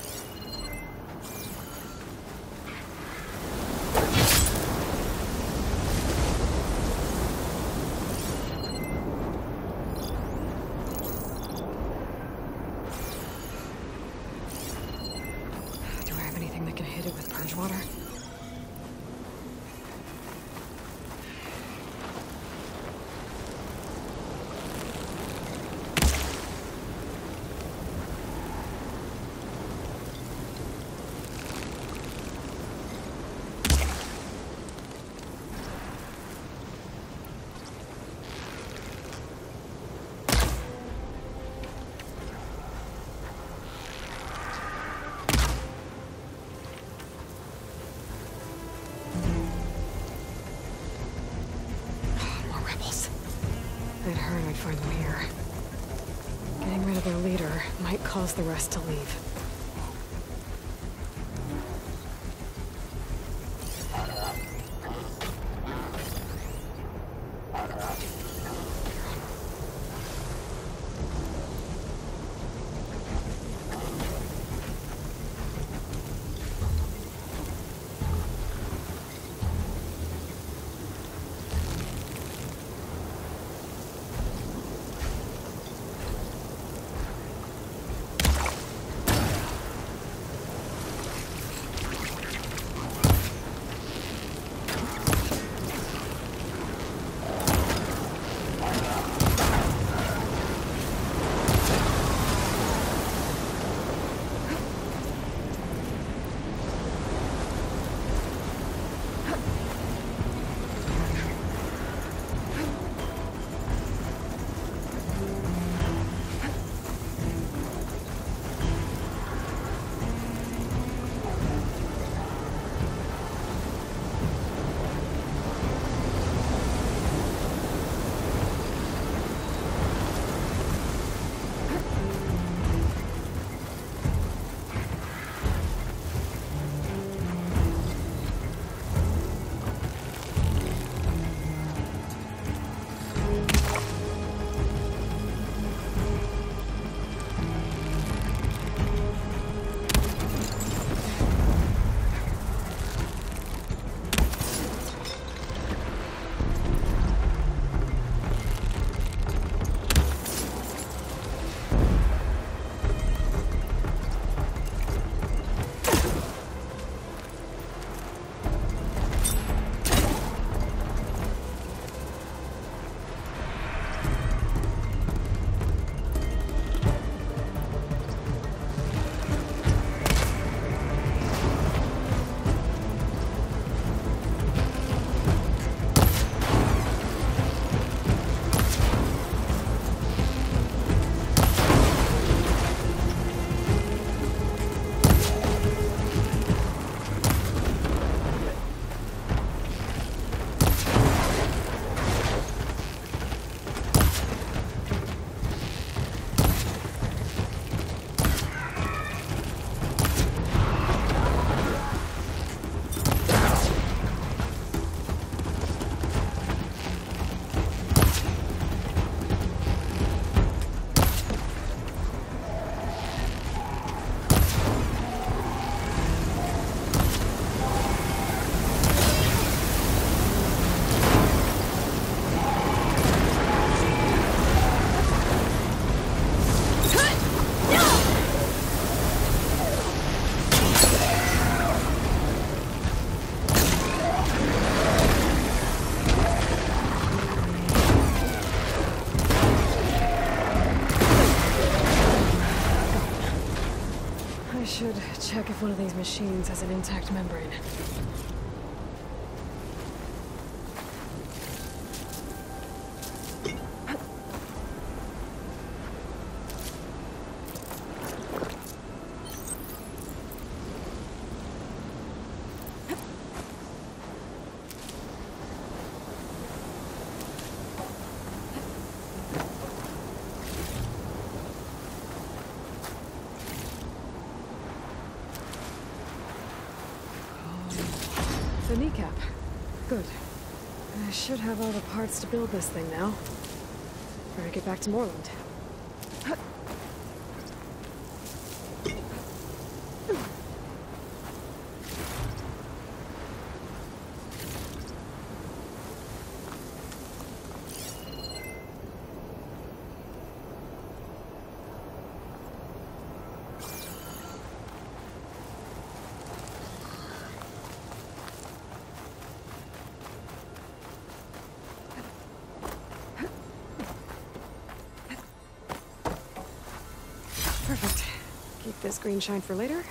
Speaker 1: Do I have anything that can hit it with purge water? I'd heard I'd find them here. Getting rid of their leader might cause the rest to leave. Should check if one of these machines has an intact membrane. The kneecap. Good. I should have all the parts to build this thing now. Better get back to Morland. Perfect. Keep this green shine for later.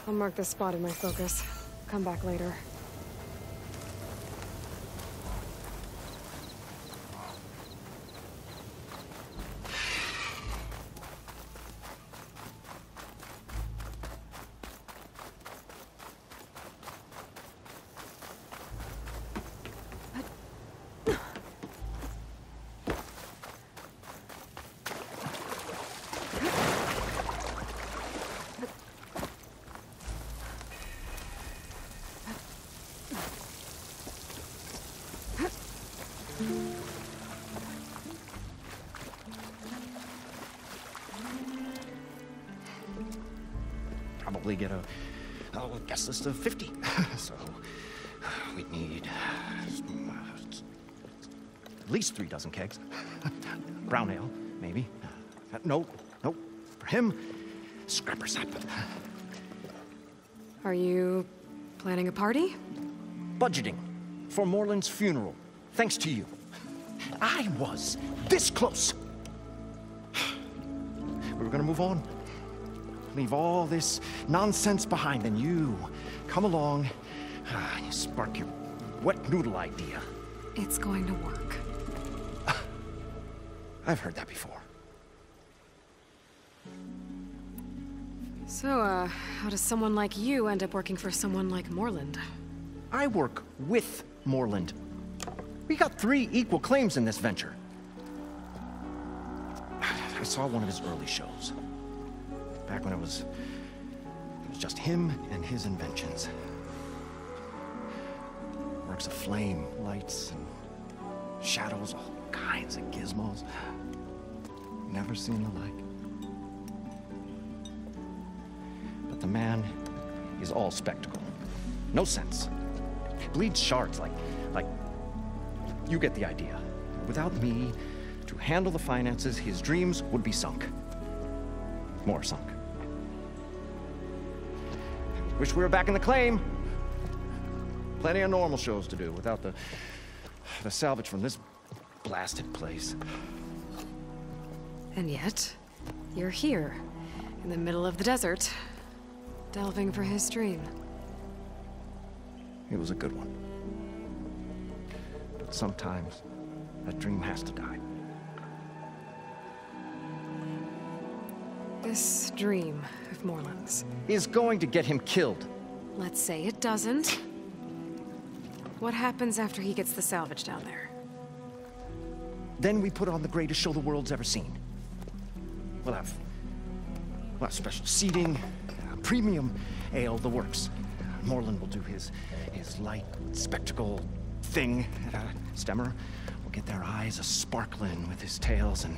Speaker 1: I'll mark this spot in my focus. Come back later.
Speaker 10: Probably get a guest list of 50. So we'd need at least 3 dozen kegs. Brown ale, maybe. No. For him, scrapper sap.
Speaker 1: Are you planning a party?
Speaker 10: Budgeting for Morland's funeral. Thanks to you. I was this close. We were gonna move on. Leave all this nonsense behind, and you come along, and you spark your wet noodle idea.
Speaker 1: It's going to work.
Speaker 10: I've heard that before.
Speaker 1: So, how does someone like you end up working for someone like Morland?
Speaker 10: I work with Morland. We got 3 equal claims in this venture. I saw one of his early shows. Back when it was just him and his inventions. Works of flame, lights, and shadows, all kinds of gizmos. Never seen the like. But the man is all spectacle. No sense. Bleeds shards like you get the idea. Without me to handle the finances, his dreams would be sunk. More sunk. Wish we were back in the claim. Plenty of normal shows to do without the salvage from this blasted place.
Speaker 1: And yet, you're here, in the middle of the desert, delving for his dream.
Speaker 10: It was a good one. But sometimes, that dream has to die.
Speaker 1: This dream of Moreland's
Speaker 10: Is going to get him killed.
Speaker 1: let's say it doesn't. What happens after he gets the salvage down there?
Speaker 10: Then we put on the greatest show the world's ever seen. We'll have special seating, premium ale, the works. Moreland will do his light spectacle thing. Stemmer will get their eyes a-sparkling with his tales, and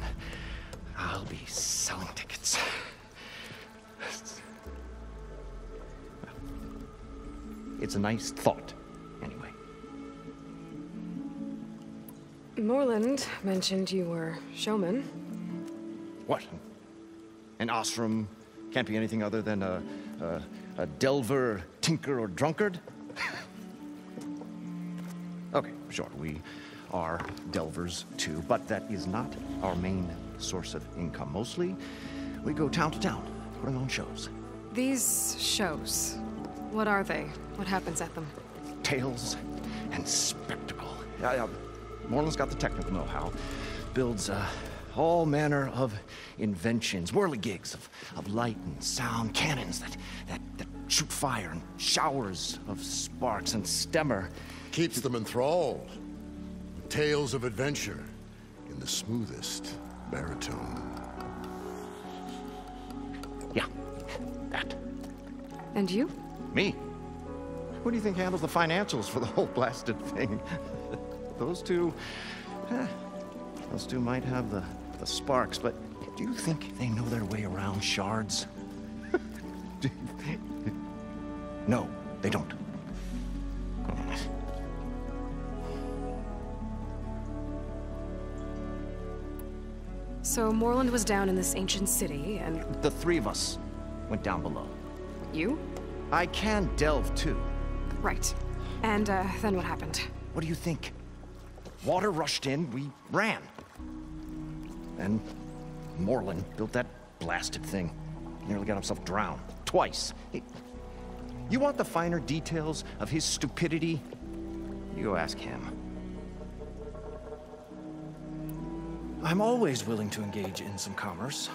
Speaker 10: I'll be selling tickets. It's a nice thought, anyway.
Speaker 1: Moreland mentioned you were showman.
Speaker 10: What? An Osram can't be anything other than a delver, tinker, or drunkard? Okay, sure, we are delvers too, but that is not our main source of income. Mostly, we go town to town, putting on shows.
Speaker 1: These shows, what are they? What happens at them?
Speaker 10: Tales and spectacle. Moreland's got the technical know-how. Builds all manner of inventions, whirligigs of light and sound, cannons that shoot fire, and showers of sparks, and Stemmer
Speaker 6: Keeps them enthralled. Tales of adventure in the smoothest baritone.
Speaker 10: Yeah, that.
Speaker 1: And you?
Speaker 10: Me? Who do you think handles the financials for the whole blasted thing? Those two might have the sparks, but do you think they know their way around shards? No, they don't.
Speaker 1: So Moreland was down in this ancient city, and...
Speaker 10: The three of us went down below.
Speaker 1: You?
Speaker 10: I can delve, too.
Speaker 1: Right. And, then what happened?
Speaker 10: What do you think? Water rushed in, we ran. Then Moreland built that blasted thing. Nearly got himself drowned. Twice. You want the finer details of his stupidity? You go ask him.
Speaker 8: I'm always willing to engage in some commerce.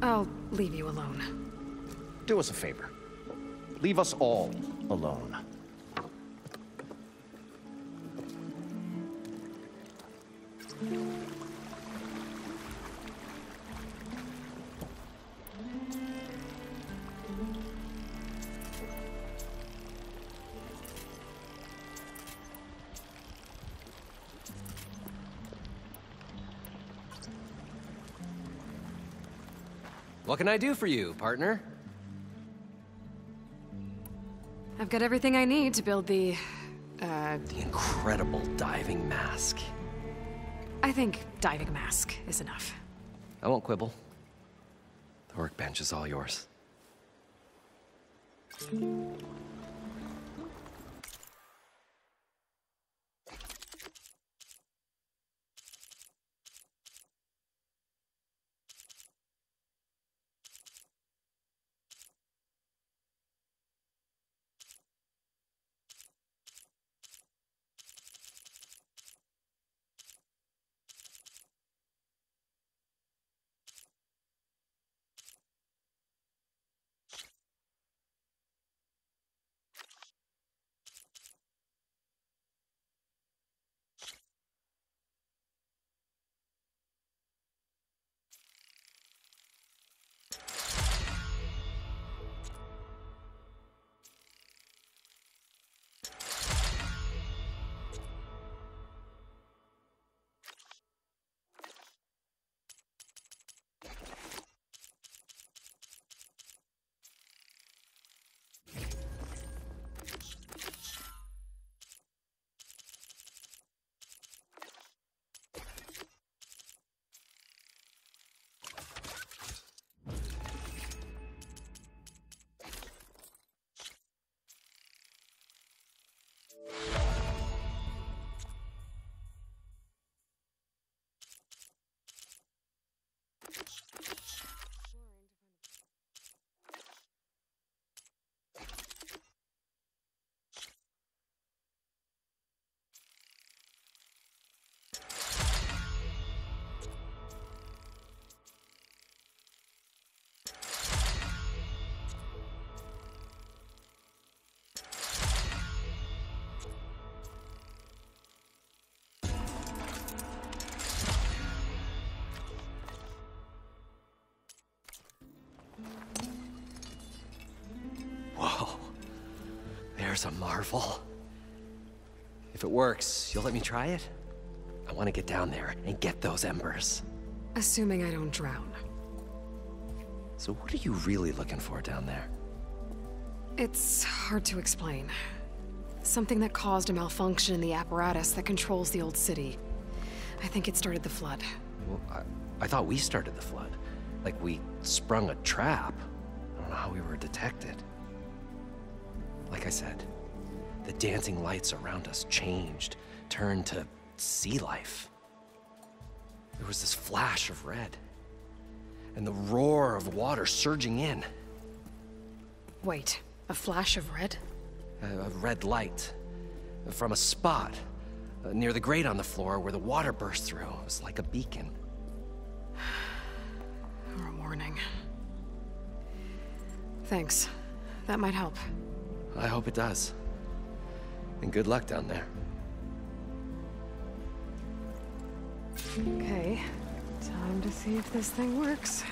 Speaker 1: I'll leave you alone.
Speaker 10: Do us a favor. Leave us all alone.
Speaker 9: What can I do for you, partner?
Speaker 1: I've got everything I need to build the
Speaker 9: incredible diving mask.
Speaker 1: I think diving mask is enough.
Speaker 9: I won't quibble. The workbench is all yours. fire's a marvel. If it works, you'll let me try it? I want to get down there and get those embers.
Speaker 1: Assuming I don't drown.
Speaker 9: So what are you really looking for down there?
Speaker 1: It's hard to explain. Something that caused a malfunction in the apparatus that controls the old city. I think it started the flood.
Speaker 9: Well, I thought we started the flood. Like we sprung a trap. I don't know how we were detected. Like I said, the dancing lights around us changed, turned to sea life. There was this flash of red, and the roar of water surging in.
Speaker 1: Wait, a flash of red?
Speaker 9: A red light from a spot near the grate on the floor where the water burst through. It was like a beacon.
Speaker 1: Or a warning. Thanks. That might help.
Speaker 9: I hope it does. And good luck down there.
Speaker 1: Okay, time to see if this thing works.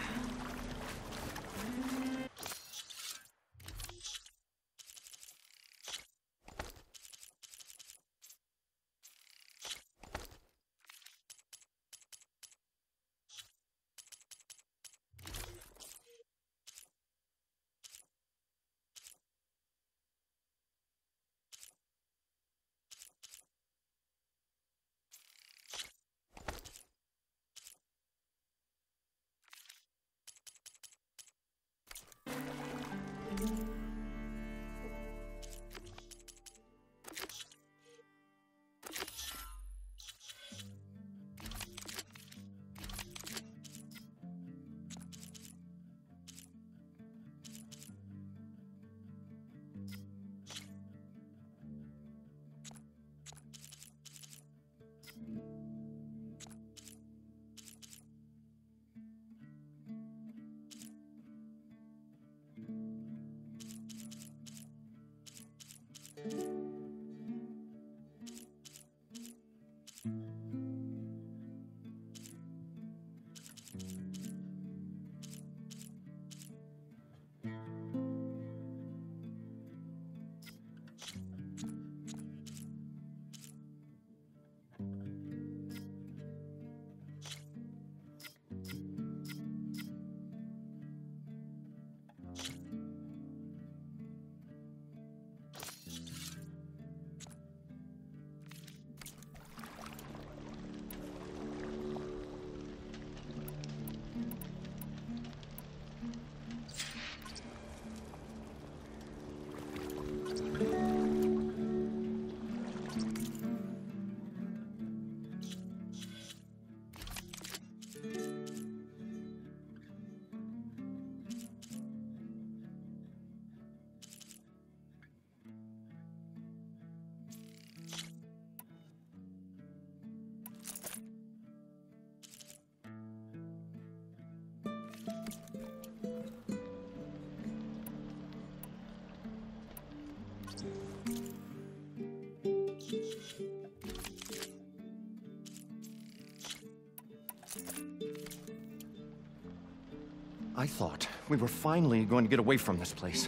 Speaker 10: I thought we were finally going to get away from this place.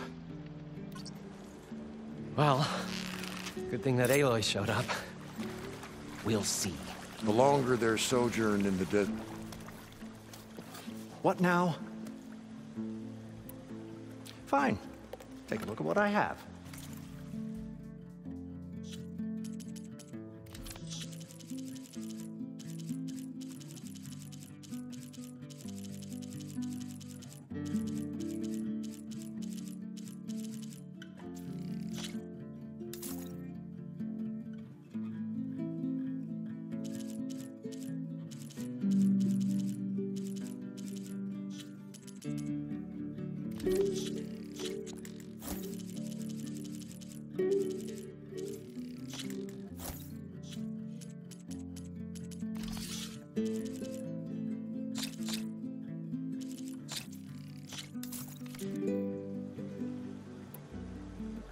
Speaker 9: Well, good thing that Aloy showed up. We'll see.
Speaker 11: The longer they're sojourned in the desert.
Speaker 10: What now? Fine. Take a look at what I have.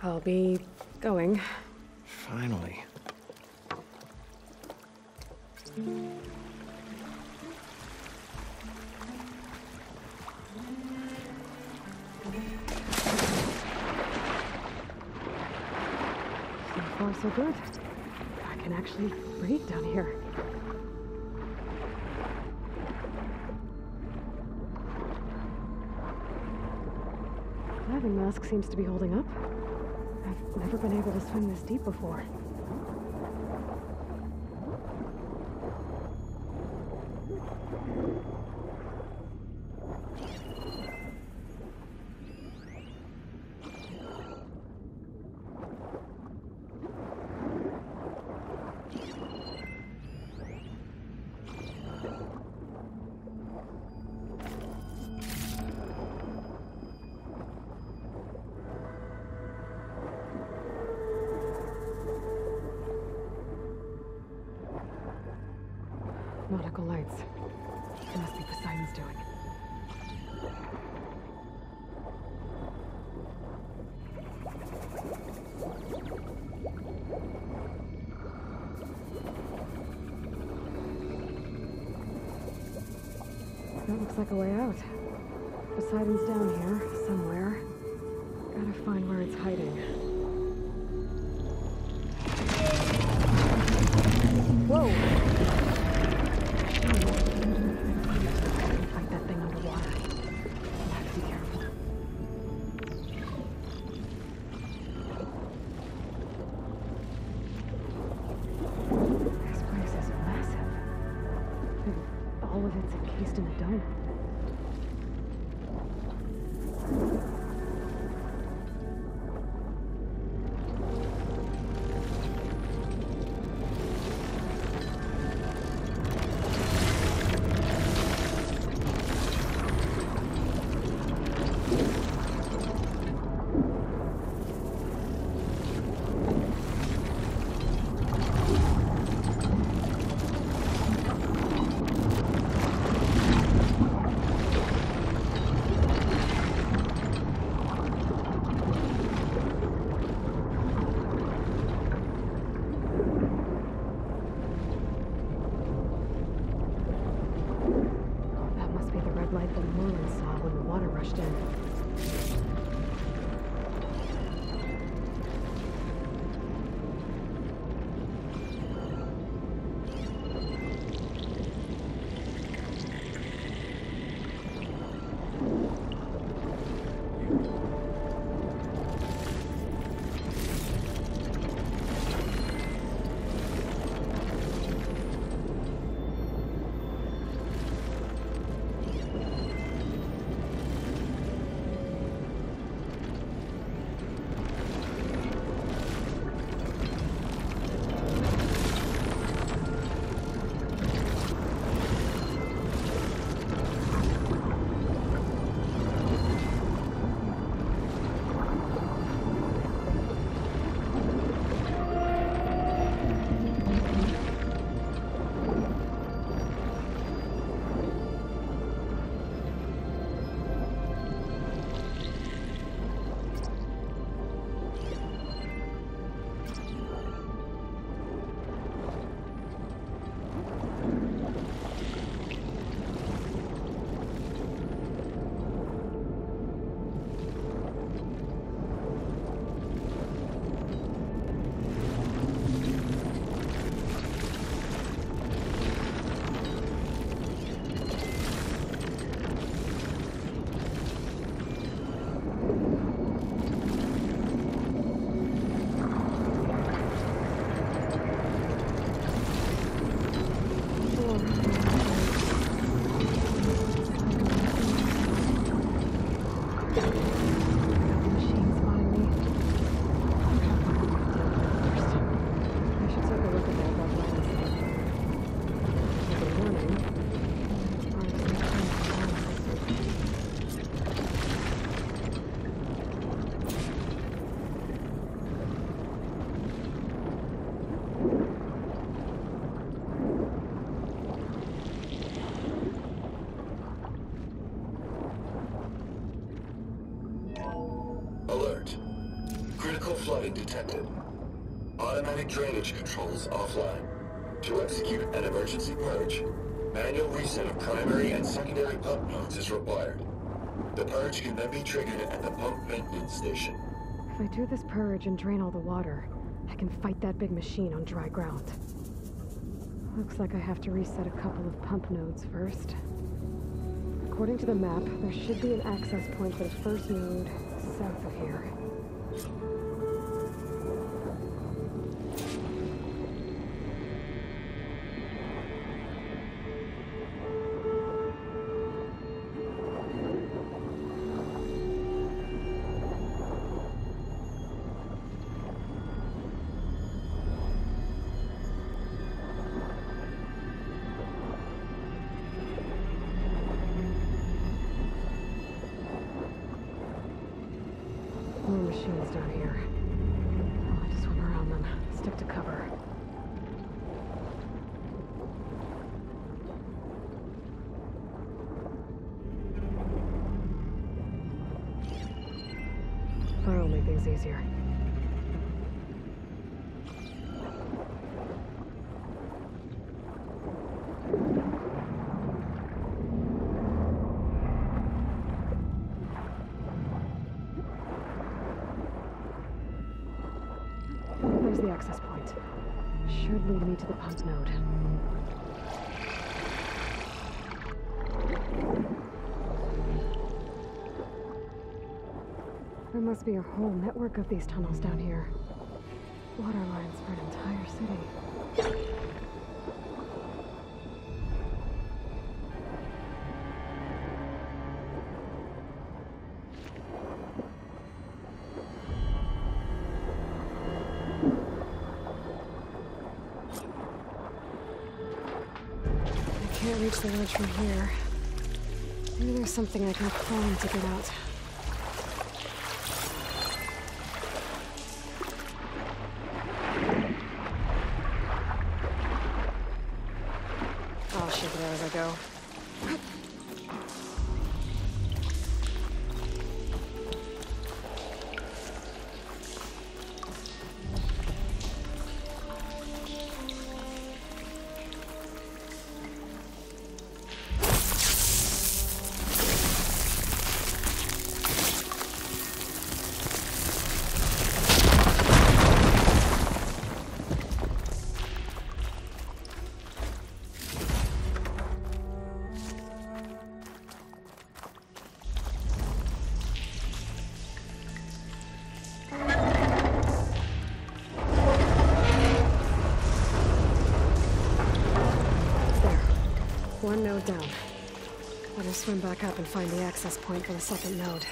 Speaker 1: I'll be going.
Speaker 10: Finally.
Speaker 1: far so good. I can actually breathe down here. Diving mask seems to be holding up. I've never been able to swim this deep before. Nautical lights. It must be Poseidon's doing. That looks like a way out. Poseidon's down here, somewhere. Gotta find where it's hiding. Whoa! Fight that thing underwater. I have to be careful. This place is massive. And all of it's encased in a dome. Light that Merlin saw when the water rushed in.
Speaker 12: Alert. Critical flooding detected. Automatic drainage controls offline. To execute an emergency purge, manual reset of primary and secondary pump nodes is required. The purge can then be triggered at the pump maintenance station.
Speaker 1: If I do this purge and drain all the water, I can fight that big machine on dry ground. Looks like I have to reset a couple of pump nodes first. According to the map, there should be an access point for the first node south of here. More machines down here. I'll have to swim around them. Stick to cover. Fire'll make things easier. There's the access point. Should lead me to the pump node. There must be a whole network of these tunnels down here. Water lines for an entire city. I can't reach the ledge from here. Maybe there's something I can climb to get out. I'll shake it out as I go. One node down. Better swim back up and find the access point for the second node.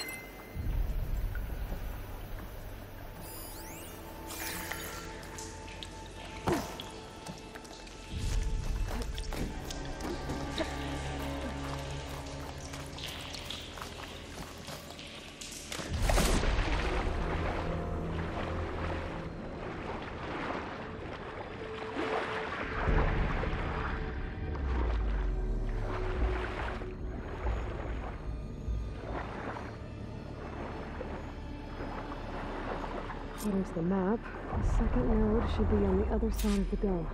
Speaker 1: According to the map, the second node should be on the other side of the dell.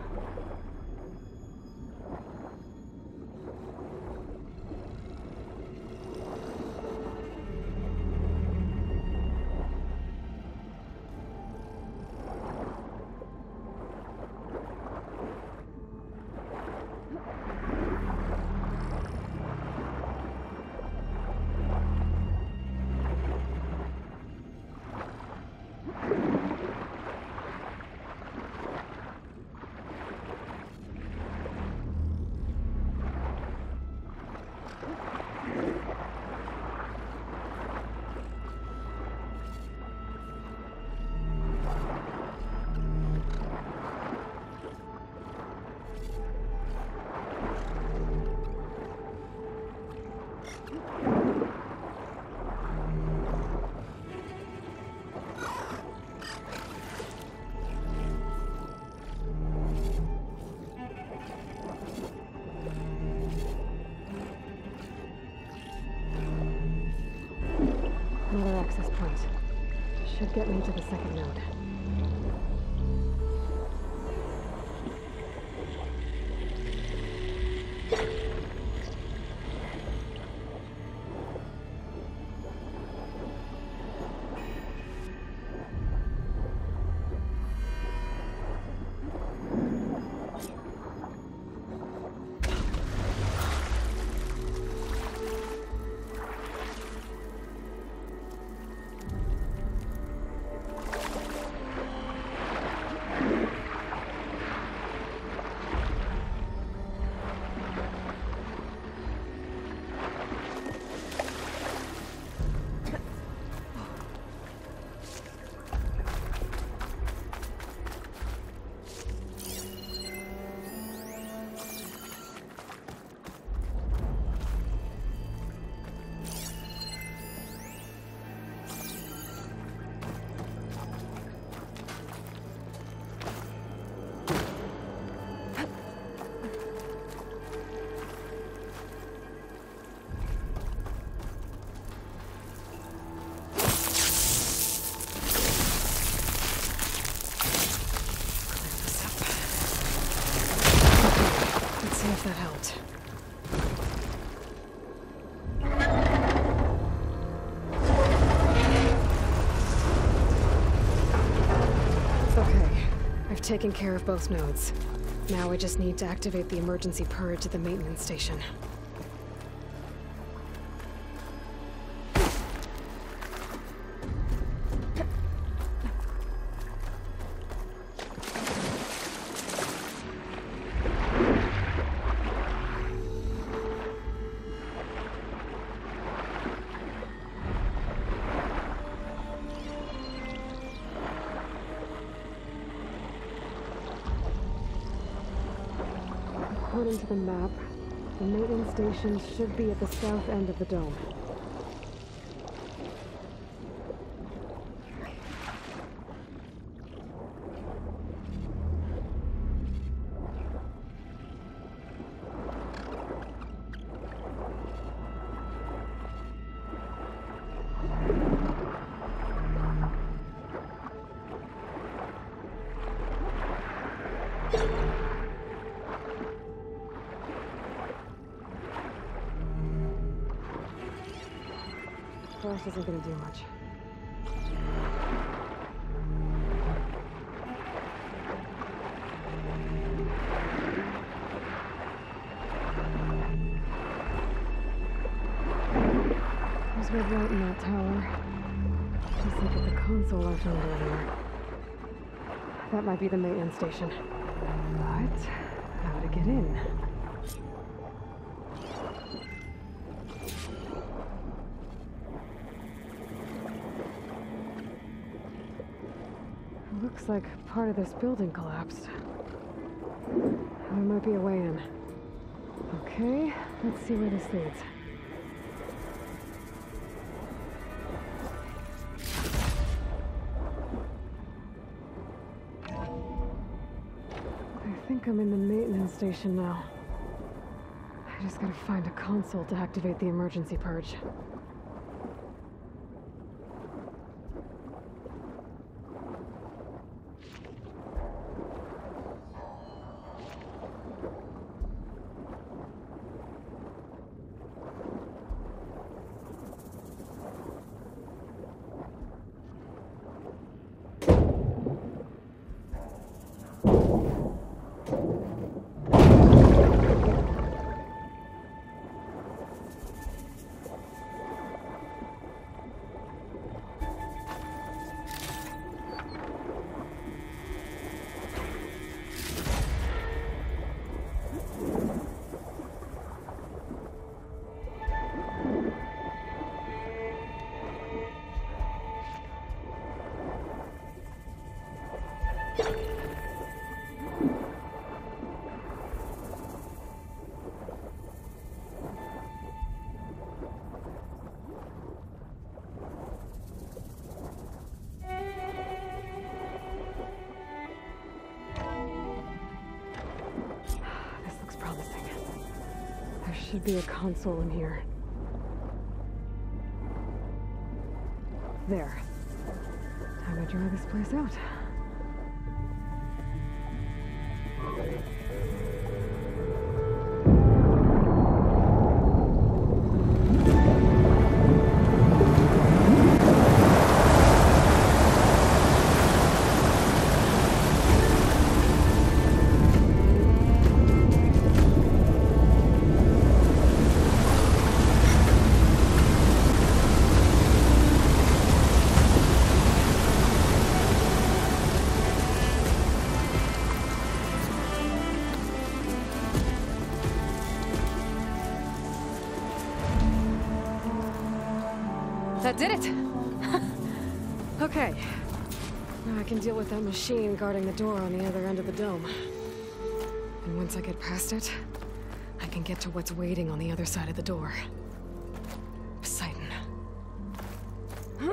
Speaker 1: Another access point. Should get me to the second node. taken care of both nodes. Now I just need to activate the emergency purge at the maintenance station. According to the map, the maintenance station should be at the south end of the dome. Flash isn't gonna do much. There's red light in that tower. Just like at the console I found earlier. That might be the maintenance station. But how to get in? Looks like part of this building collapsed. There might be a way in. Okay, let's see where this leads. I think I'm in the maintenance station now. I just gotta find a console to activate the emergency purge. Should be a console in here. There. Time to dry this place out. That did it! Okay. Now I can deal with that machine guarding the door on the other end of the dome. And once I get past it, I can get to what's waiting on the other side of the door. Poseidon. Maybe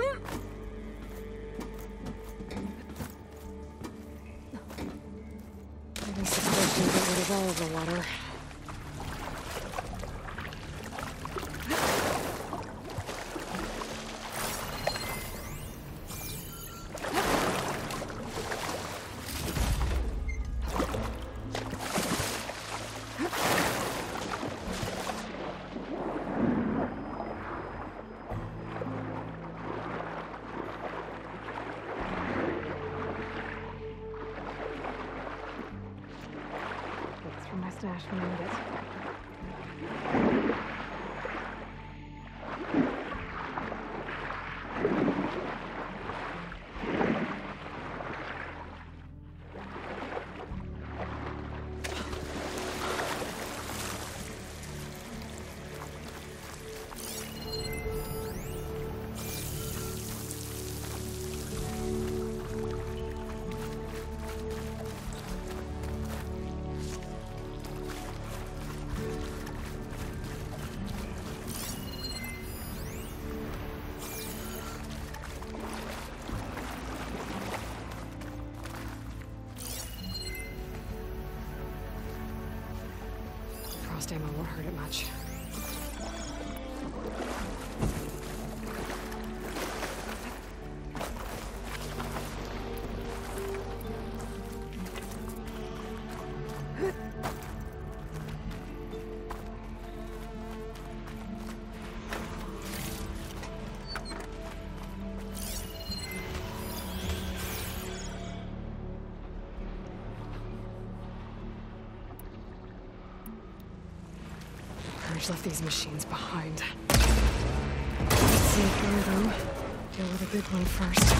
Speaker 1: this explosion get rid of all of the water. smash when I need it. Frost ammo won't hurt it much. Purge left these machines behind. Let's see through them. Deal with a big one first.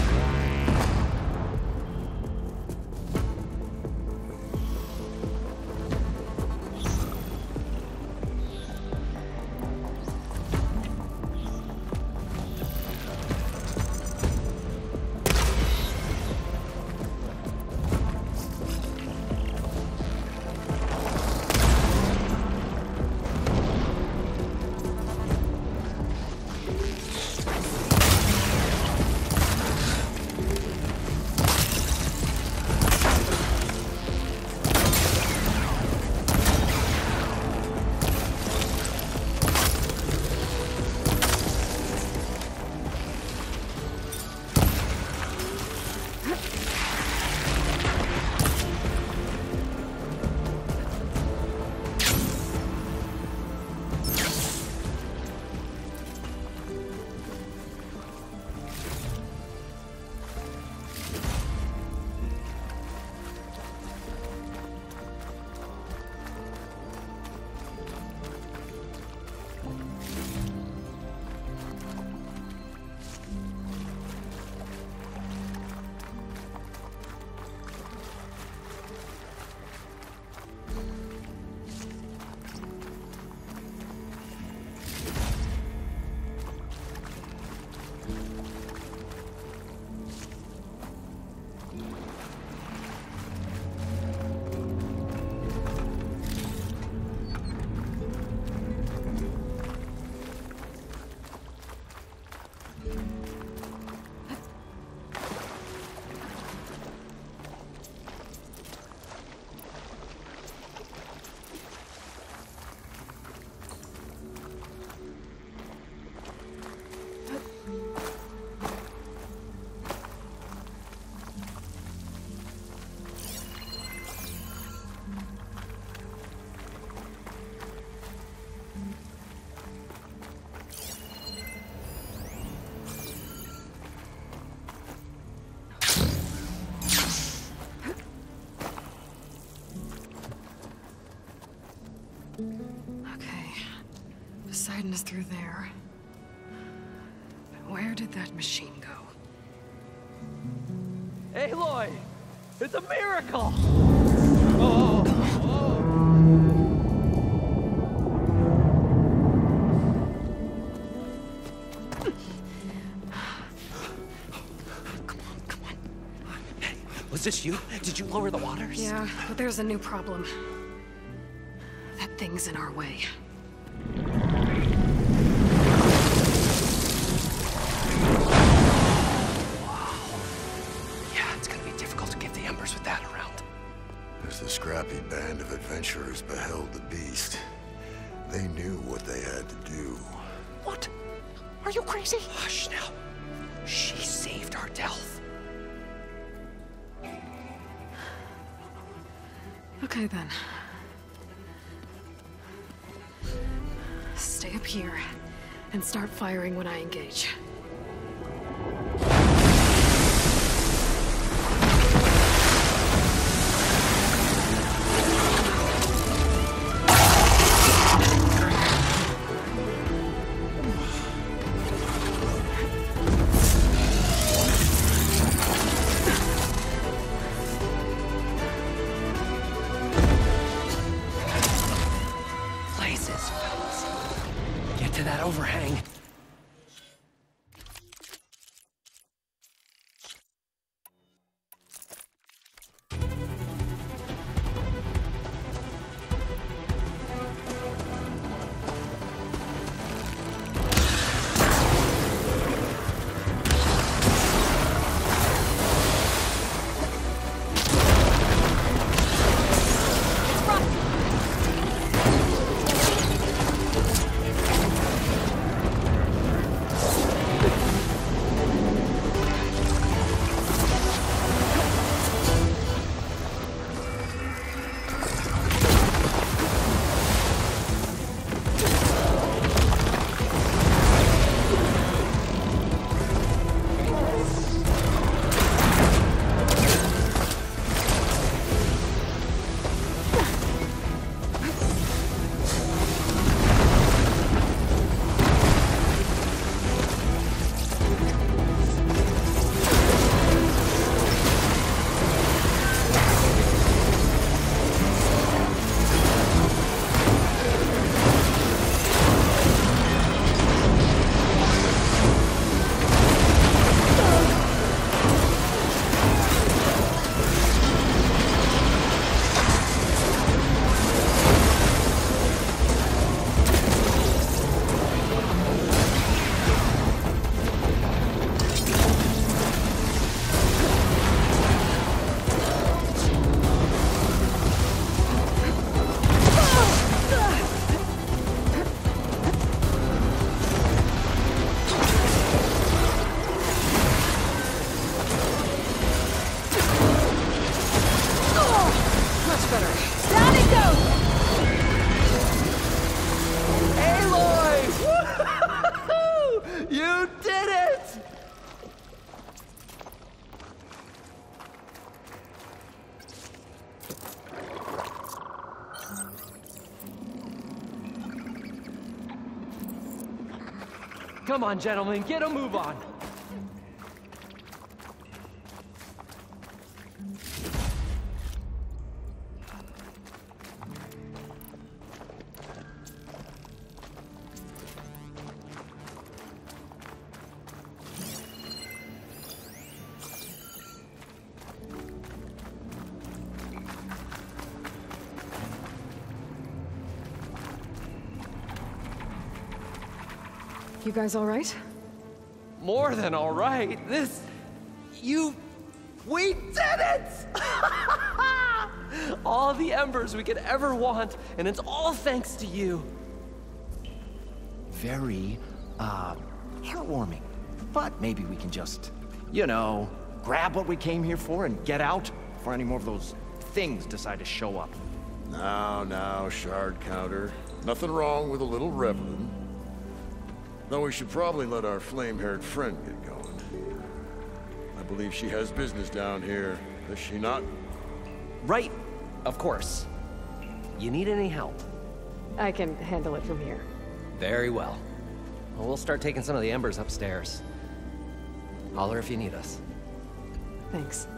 Speaker 1: Okay. Poseidon is through there. But where did that machine go?
Speaker 2: Aloy! It's a miracle!
Speaker 9: Was this you? Did you lower the waters?
Speaker 1: Yeah, but there's a new problem. That thing's in our way.
Speaker 9: Yeah, it's gonna be difficult to get the embers with that around.
Speaker 6: As the scrappy band of adventurers beheld the beast, they knew what they had to do.
Speaker 9: What? Are you crazy? Hush now. She saved our Delph.
Speaker 1: Okay then. Stay up here and start firing when I engage.
Speaker 9: Come on, gentlemen, get a move on.
Speaker 1: You guys all right?
Speaker 9: More than all right. We did it! All the embers we could ever want, and it's all thanks to you.
Speaker 10: Very, heartwarming. But maybe we can just, you know, grab what we came here for and get out before any more of those things decide to show up.
Speaker 11: Now, Shard Counter. Nothing wrong with a little reveling. Though we should probably let our flame-haired friend get going. I believe she has business down here, does she not?
Speaker 9: Right, of course. You need any help?
Speaker 1: I can handle it from here.
Speaker 9: Very well. Well, we'll start taking some of the embers upstairs. Holler if you need us.
Speaker 1: Thanks.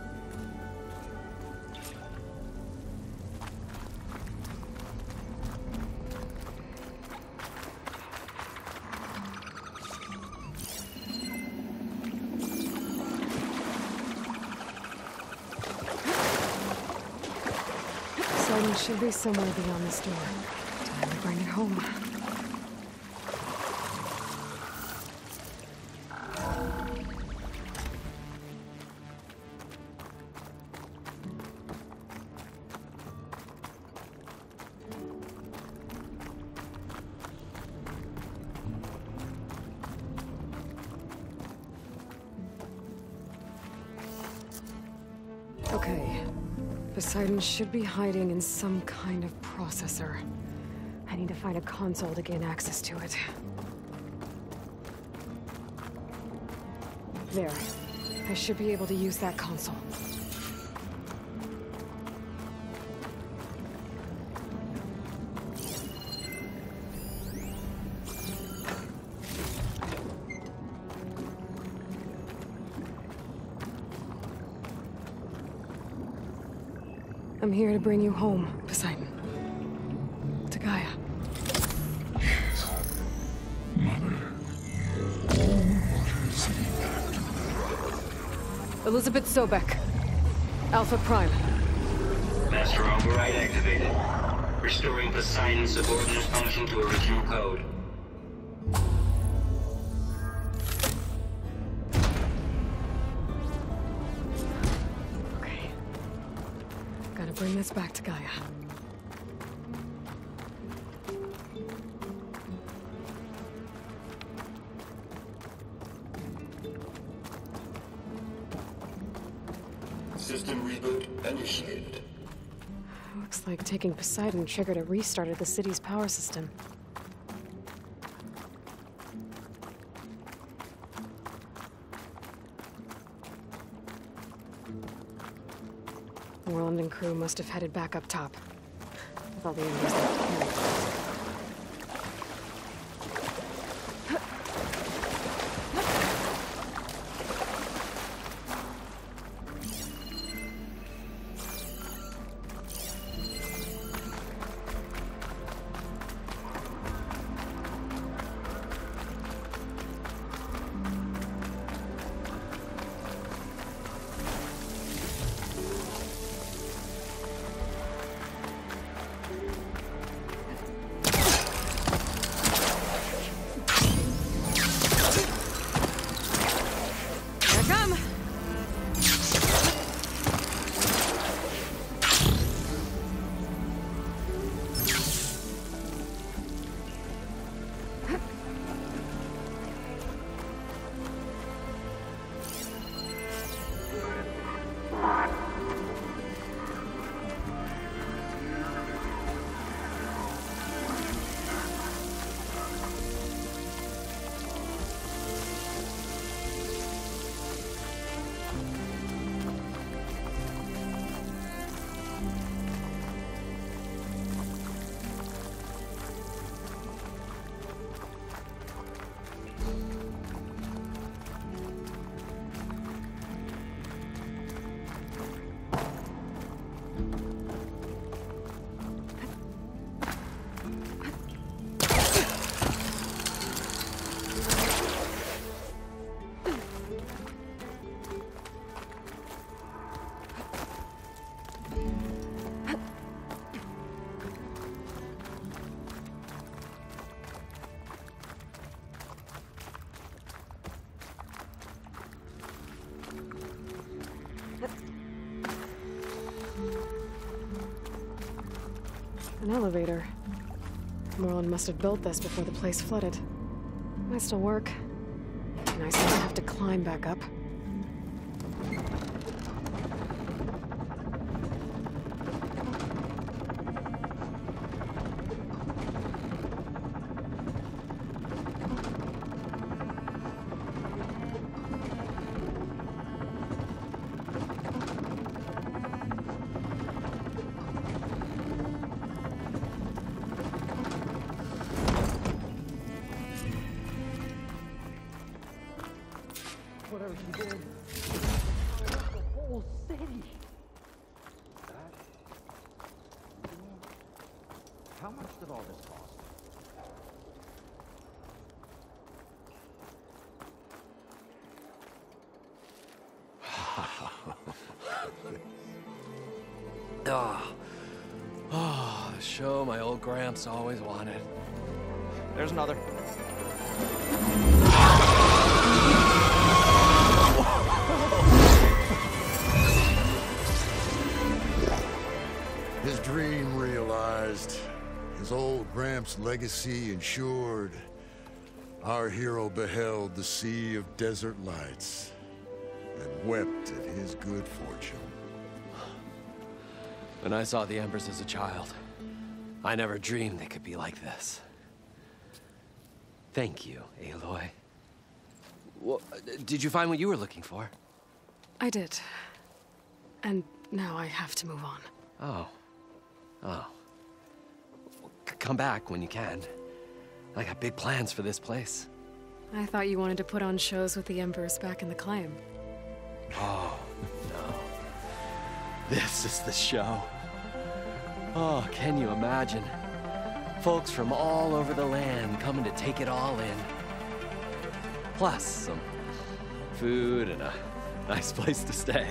Speaker 1: Poseidon should be somewhere beyond this door. Time to bring it home. Okay. Poseidon should be hiding in some kind of processor. I need to find a console to gain access to it. There. I should be able to use that console. I'm here to bring you home, Poseidon. To Gaia. Elizabeth Sobek. Alpha Prime.
Speaker 13: Master override activated. Restoring Poseidon's subordinate function to original code.
Speaker 1: Okay. Gotta bring this back to Gaia.
Speaker 12: System reboot initiated.
Speaker 1: Looks like taking Poseidon triggered a restart of the city's power system. Worland and crew must have headed back up top. With all the embers left. An elevator. Morlund must have built this before the place flooded. Might still work. Nice not to have to climb back up.
Speaker 2: Whatever she did, the whole city.
Speaker 10: How much did all this cost?
Speaker 9: The show my old Gramps always wanted.
Speaker 10: There's another.
Speaker 11: His dream realized. His old Gramps' legacy ensured. Our hero beheld the sea of desert lights and wept at his good fortune.
Speaker 9: When I saw the Embers as a child, I never dreamed they could be like this. Thank you, Aloy. Well, did you find what you were looking for?
Speaker 1: I did. And now I have to move on.
Speaker 9: Oh. Oh. Come back when you can. I got big plans for this place.
Speaker 1: I thought you wanted to put on shows with the Embers back in the Claim.
Speaker 9: Oh, no. This is the show. Oh, can you imagine? Folks from all over the land coming to take it all in. Plus, some food and a nice place to stay.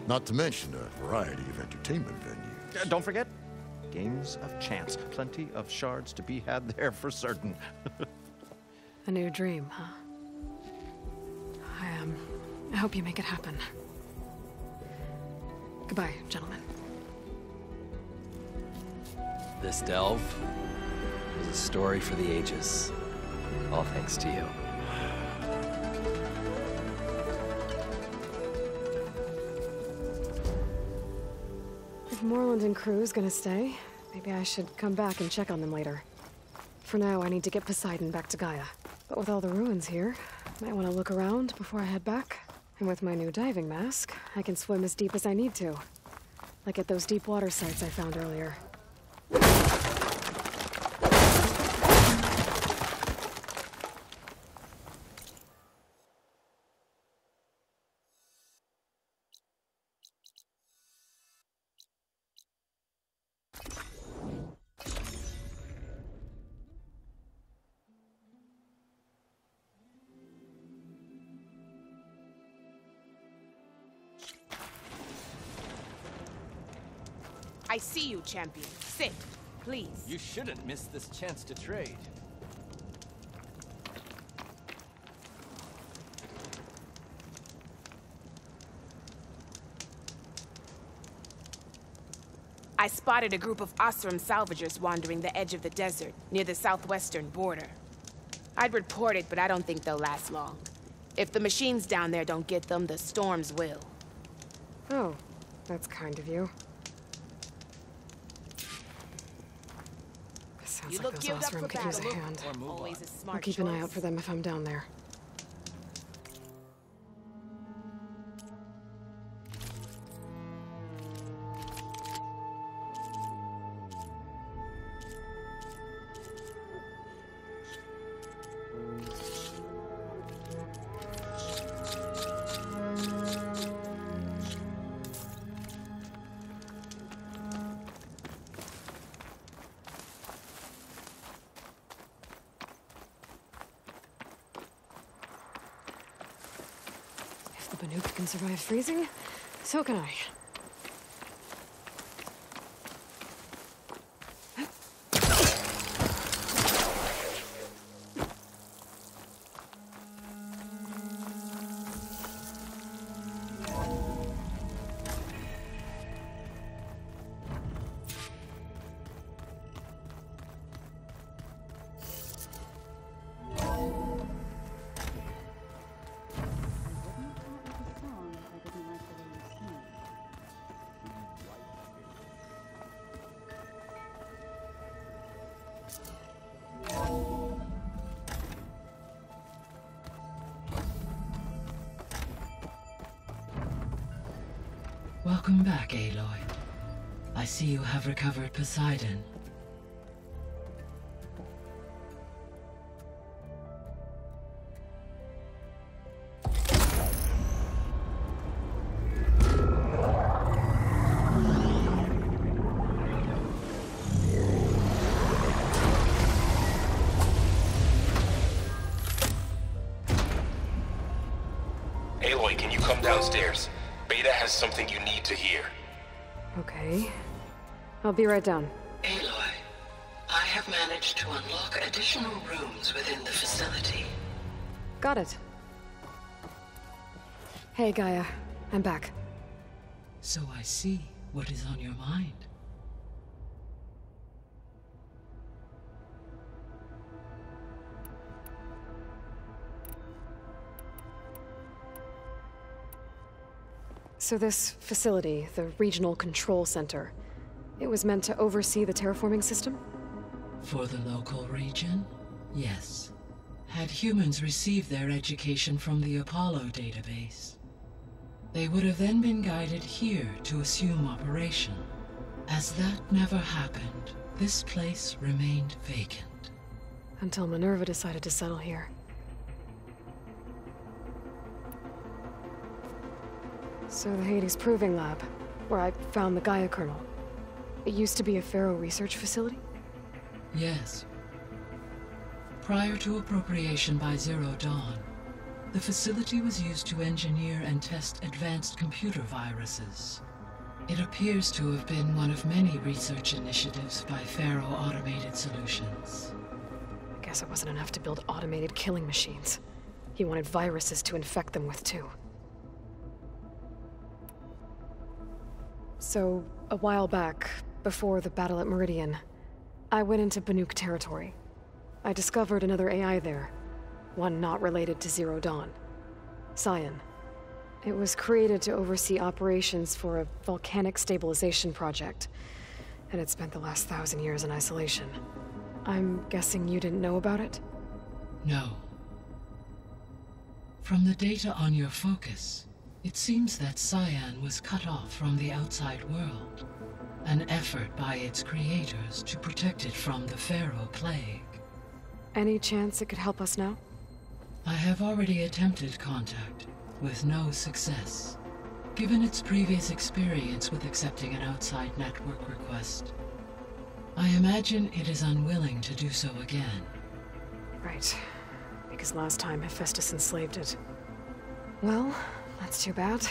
Speaker 11: Not to mention a variety of entertainment venues.
Speaker 10: Don't forget, games of chance. Plenty of shards to be had there for certain.
Speaker 1: A new dream, huh? I hope you make it happen. Goodbye, gentlemen.
Speaker 9: This delve is a story for the ages. All thanks to you.
Speaker 1: If Morlund and crew's gonna stay, maybe I should come back and check on them later. For now, I need to get Poseidon back to Gaia. But with all the ruins here, might want to look around before I head back. And with my new diving mask, I can swim as deep as I need to. Like at those deep water sites I found earlier.
Speaker 7: I see you, champion. Sit, please.
Speaker 8: You shouldn't miss this chance to trade.
Speaker 7: I spotted a group of Osram salvagers wandering the edge of the desert, near the southwestern border. I'd report it, but I don't think they'll last long. If the machines down there don't get them, the storms will.
Speaker 1: Oh, that's kind of you. Sounds
Speaker 7: You
Speaker 1: like
Speaker 7: look
Speaker 1: those
Speaker 7: geared up
Speaker 1: Osram
Speaker 7: for
Speaker 1: could use a
Speaker 7: battle.
Speaker 1: hand.
Speaker 7: Always a smart
Speaker 1: I'll keep an eye out
Speaker 7: choice.
Speaker 1: for them if I'm down there. If the Banuk can survive freezing, so can I.
Speaker 14: Welcome back, Aloy. I see you have recovered Poseidon.
Speaker 15: Aloy, can you come downstairs? Beta has something you need to hear.
Speaker 1: Okay. I'll be right down.
Speaker 16: Aloy, I have managed to unlock additional rooms within the facility.
Speaker 1: Got it. Hey, Gaia. I'm back.
Speaker 14: So I see what is on your mind.
Speaker 1: So this facility, the Regional Control Center, it was meant to oversee the terraforming system?
Speaker 14: For the local region, yes. Had humans received their education from the Apollo database, they would have then been guided here to assume operation. As that never happened, this place remained vacant.
Speaker 1: Until Minerva decided to settle here. So the Hades Proving Lab, where I found the Gaia kernel. It used to be a Pharaoh research facility?
Speaker 14: Yes. Prior to appropriation by Zero Dawn, the facility was used to engineer and test advanced computer viruses. It appears to have been one of many research initiatives by Pharaoh Automated Solutions.
Speaker 1: I guess it wasn't enough to build automated killing machines. He wanted viruses to infect them with too. So, a while back, before the battle at Meridian, I went into Banuk territory. I discovered another AI there, one not related to Zero Dawn. Cyan. It was created to oversee operations for a volcanic stabilization project, and it spent the last 1,000 years in isolation. I'm guessing you didn't know about it?
Speaker 14: No. From the data on your focus, it seems that Cyan was cut off from the outside world, an effort by its creators to protect it from the Pharaoh Plague.
Speaker 1: Any chance it could help us now?
Speaker 14: I have already attempted contact, with no success. Given its previous experience with accepting an outside network request, I imagine it is unwilling to do so again.
Speaker 1: Right. Because last time Hephaestus enslaved it. Well, that's too bad.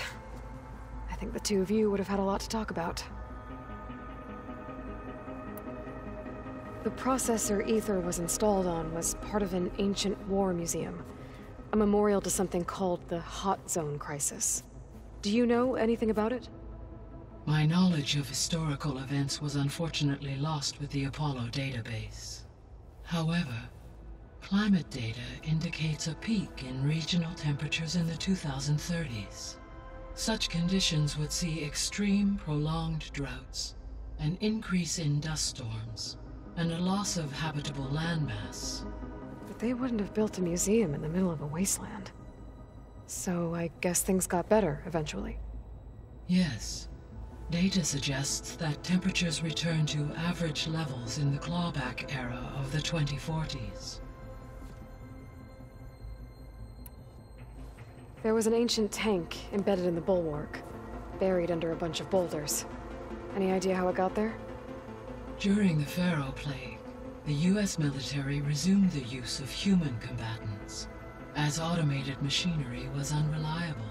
Speaker 1: I think the two of you would have had a lot to talk about. The processor Ether was installed on was part of an ancient war museum. A memorial to something called the Hot Zone Crisis. Do you know anything about it?
Speaker 14: My knowledge of historical events was unfortunately lost with the Apollo database. However, climate data indicates a peak in regional temperatures in the 2030s. Such conditions would see extreme, prolonged droughts, an increase in dust storms, and a loss of habitable landmass.
Speaker 1: But they wouldn't have built a museum in the middle of a wasteland. So I guess things got better eventually.
Speaker 14: Yes. Data suggests that temperatures returned to average levels in the clawback era of the 2040s.
Speaker 1: There was an ancient tank embedded in the bulwark, buried under a bunch of boulders. Any idea how it got there?
Speaker 14: During the Pharaoh Plague, the US military resumed the use of human combatants, as automated machinery was unreliable.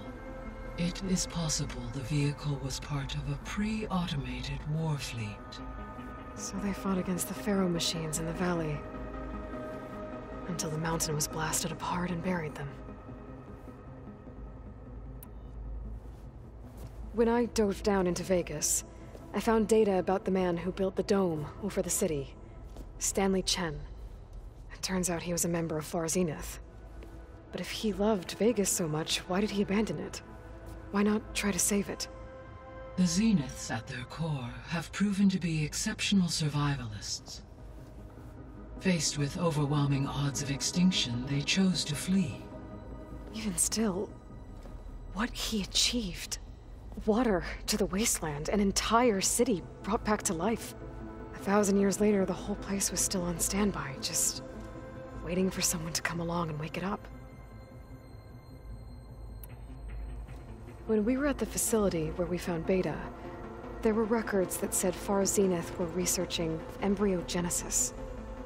Speaker 14: It is possible the vehicle was part of a pre-automated war fleet.
Speaker 1: So they fought against the Pharaoh machines in the valley, until the mountain was blasted apart and buried them. When I dove down into Vegas, I found data about the man who built the dome over the city, Stanley Chen. It turns out he was a member of Far Zenith. But if he loved Vegas so much, why did he abandon it? Why not try to save it?
Speaker 14: The Zeniths at their core have proven to be exceptional survivalists. Faced with overwhelming odds of extinction, they chose to flee.
Speaker 1: Even still, what he achieved. Water to the wasteland, an entire city brought back to life. 1,000 years later, the whole place was still on standby, just waiting for someone to come along and wake it up. When we were at the facility where we found Beta, there were records that said Far Zenith were researching embryogenesis.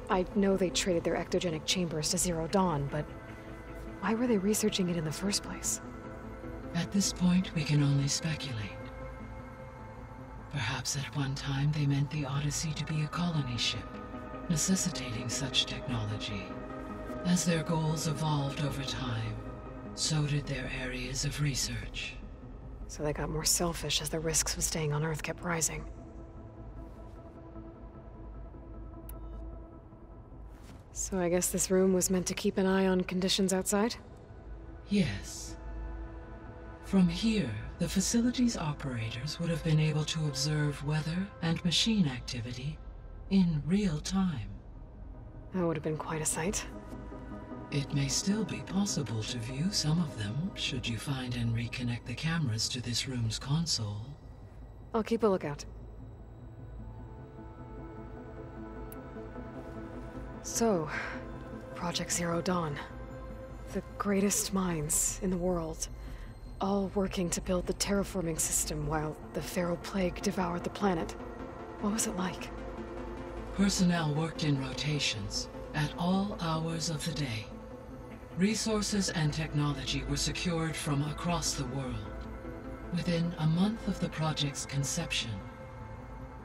Speaker 1: I know they traded their ectogenic chambers to Zero Dawn, but why were they researching it in the first place?
Speaker 14: At this point, we can only speculate. Perhaps at one time they meant the Odyssey to be a colony ship, necessitating such technology. As their goals evolved over time, so did their areas of research.
Speaker 1: So they got more selfish as the risks of staying on Earth kept rising. So I guess this room was meant to keep an eye on conditions outside?
Speaker 14: Yes. From here, the facility's operators would have been able to observe weather and machine activity in real time.
Speaker 1: That would have been quite a sight.
Speaker 14: It may still be possible to view some of them, should you find and reconnect the cameras to this room's console.
Speaker 1: I'll keep a lookout. So, Project Zero Dawn. The greatest minds in the world, all working to build the terraforming system while the Pharaoh Plague devoured the planet. What was it like?
Speaker 14: Personnel worked in rotations, at all hours of the day. Resources and technology were secured from across the world. Within a month of the project's conception,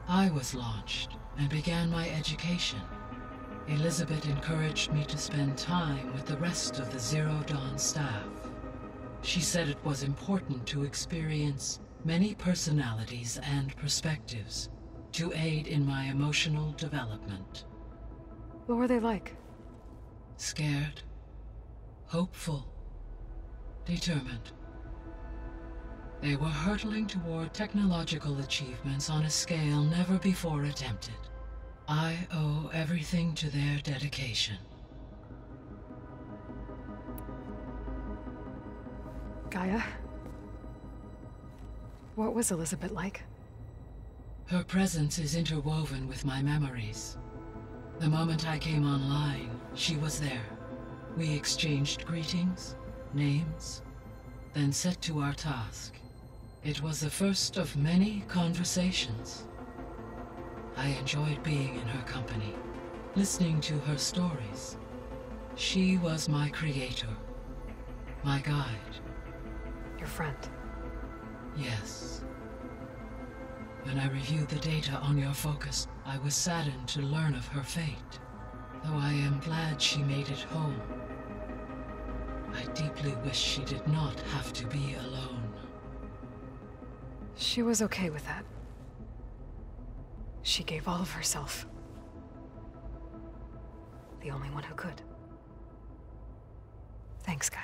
Speaker 14: I was launched and began my education. Elizabeth encouraged me to spend time with the rest of the Zero Dawn staff. She said it was important to experience many personalities and perspectives to aid in my emotional development.
Speaker 1: What were they like?
Speaker 14: Scared, hopeful, determined. They were hurtling toward technological achievements on a scale never before attempted. I owe everything to their dedication.
Speaker 1: Gaia? What was Elizabeth like?
Speaker 14: Her presence is interwoven with my memories. The moment I came online, she was there. We exchanged greetings, names, then set to our task. It was the first of many conversations. I enjoyed being in her company, listening to her stories. She was my creator, my guide.
Speaker 1: Your friend?
Speaker 14: Yes. When I reviewed the data on your focus, I was saddened to learn of her fate, though I am glad she made it home. I deeply wish she did not have to be alone.
Speaker 1: She was okay with that. She gave all of herself. The only one who could. Thanks, Gaia.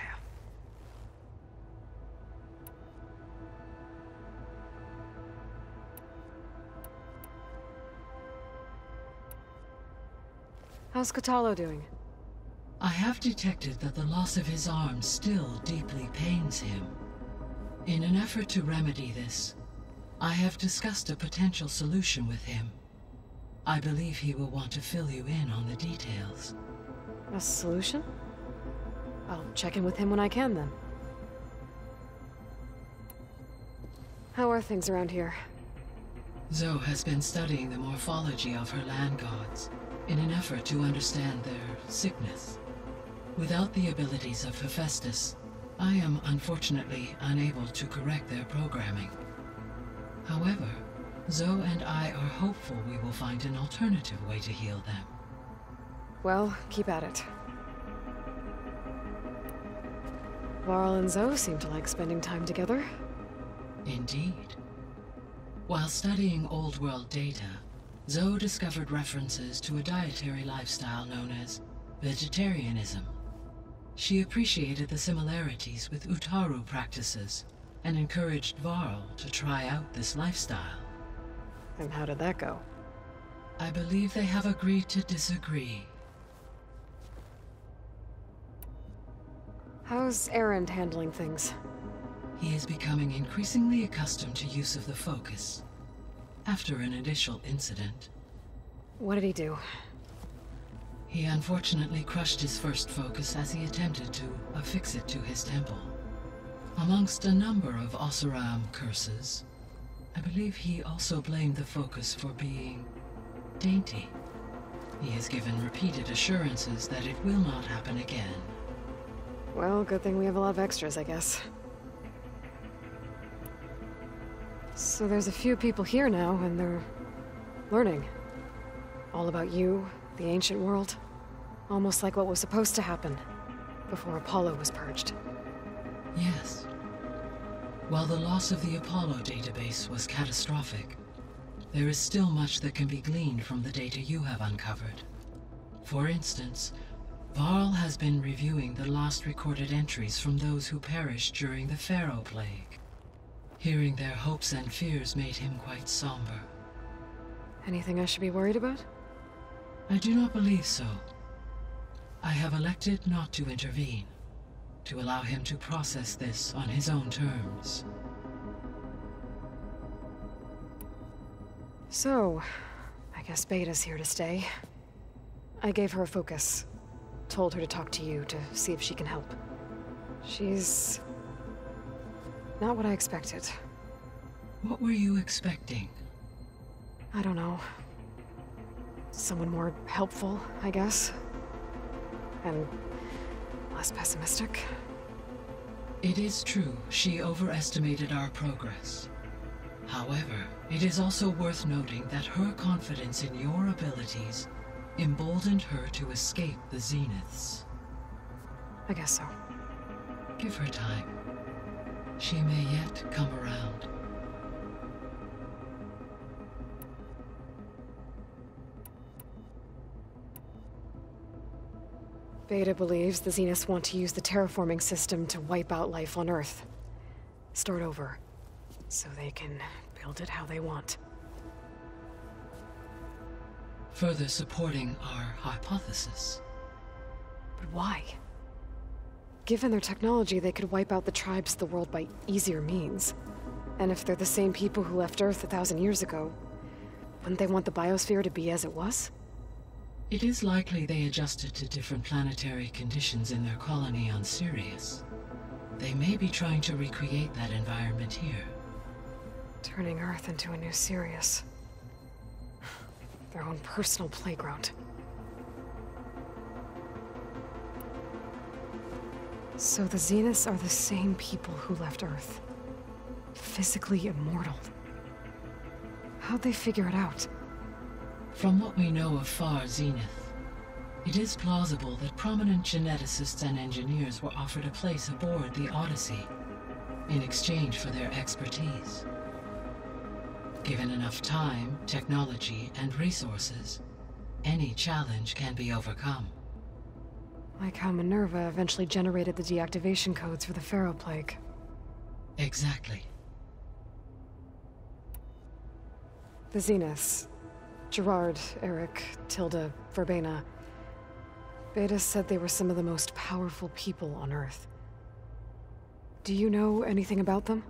Speaker 1: How's Kotallo doing?
Speaker 14: I have detected that the loss of his arm still deeply pains him. In an effort to remedy this, I have discussed a potential solution with him. I believe he will want to fill you in on the details.
Speaker 1: A solution? I'll check in with him when I can, then. How are things around here?
Speaker 14: Zoe has been studying the morphology of her land gods in an effort to understand their sickness. Without the abilities of Hephaestus, I am unfortunately unable to correct their programming. However, Zoe and I are hopeful we will find an alternative way to heal them.
Speaker 1: Well, keep at it. Varl and Zoe seem to like spending time together.
Speaker 14: Indeed. While studying Old World data, Zoe discovered references to a dietary lifestyle known as vegetarianism. She appreciated the similarities with Utaru practices and encouraged Varl to try out this lifestyle.
Speaker 1: And how did that go?
Speaker 14: I believe they have agreed to disagree.
Speaker 1: How's Erend handling things?
Speaker 14: he is becoming increasingly accustomed to use of the focus. After an initial incident.
Speaker 1: What did he do?
Speaker 14: He unfortunately crushed his first focus as he attempted to affix it to his temple. Amongst a number of Oseram curses, I believe he also blamed the focus for being dainty. He has given repeated assurances that it will not happen again.
Speaker 1: Well, good thing we have a lot of extras, I guess. So there's a few people here now, and they're learning. All about you, the ancient world. Almost like what was supposed to happen before Apollo was purged.
Speaker 14: Yes. While the loss of the Apollo database was catastrophic, there is still much that can be gleaned from the data you have uncovered. For instance, Varl has been reviewing the last recorded entries from those who perished during the Pharaoh Plague. Hearing their hopes and fears made him quite somber.
Speaker 1: Anything I should be worried about?
Speaker 14: I do not believe so. I have elected not to intervene, to allow him to process this on his own terms.
Speaker 1: So, I guess Beta's here to stay. I gave her a focus. Told her to talk to you to see if she can help. She's not what I expected.
Speaker 14: What were you expecting?
Speaker 1: I don't know. Someone more helpful, I guess. And less pessimistic.
Speaker 14: It is true, she overestimated our progress. However, it is also worth noting that her confidence in your abilities emboldened her to escape the Zeniths.
Speaker 1: I guess so.
Speaker 14: Give her time. She may yet come around.
Speaker 1: Beta believes the Zeniths want to use the terraforming system to wipe out life on Earth. Start over, so they can build it how they want.
Speaker 14: Further supporting our hypothesis.
Speaker 1: But why? Given their technology, they could wipe out the tribes of the world by easier means. And if they're the same people who left Earth 1,000 years ago, wouldn't they want the biosphere to be as it was?
Speaker 14: It is likely they adjusted to different planetary conditions in their colony on Sirius. They may be trying to recreate that environment here.
Speaker 1: Turning Earth into a new Sirius. Their own personal playground. So the Zeniths are the same people who left Earth. Physically immortal. How'd they figure it out?
Speaker 14: From what we know of Far Zenith, it is plausible that prominent geneticists and engineers were offered a place aboard the Odyssey in exchange for their expertise. Given enough time, technology, and resources, any challenge can be overcome.
Speaker 1: Like how Minerva eventually generated the deactivation codes for the Pharaoh Plague.
Speaker 14: Exactly.
Speaker 1: The Zeniths. Gerard, Eric, Tilda, Verbena. Beta said they were some of the most powerful people on Earth. Do you know anything about them?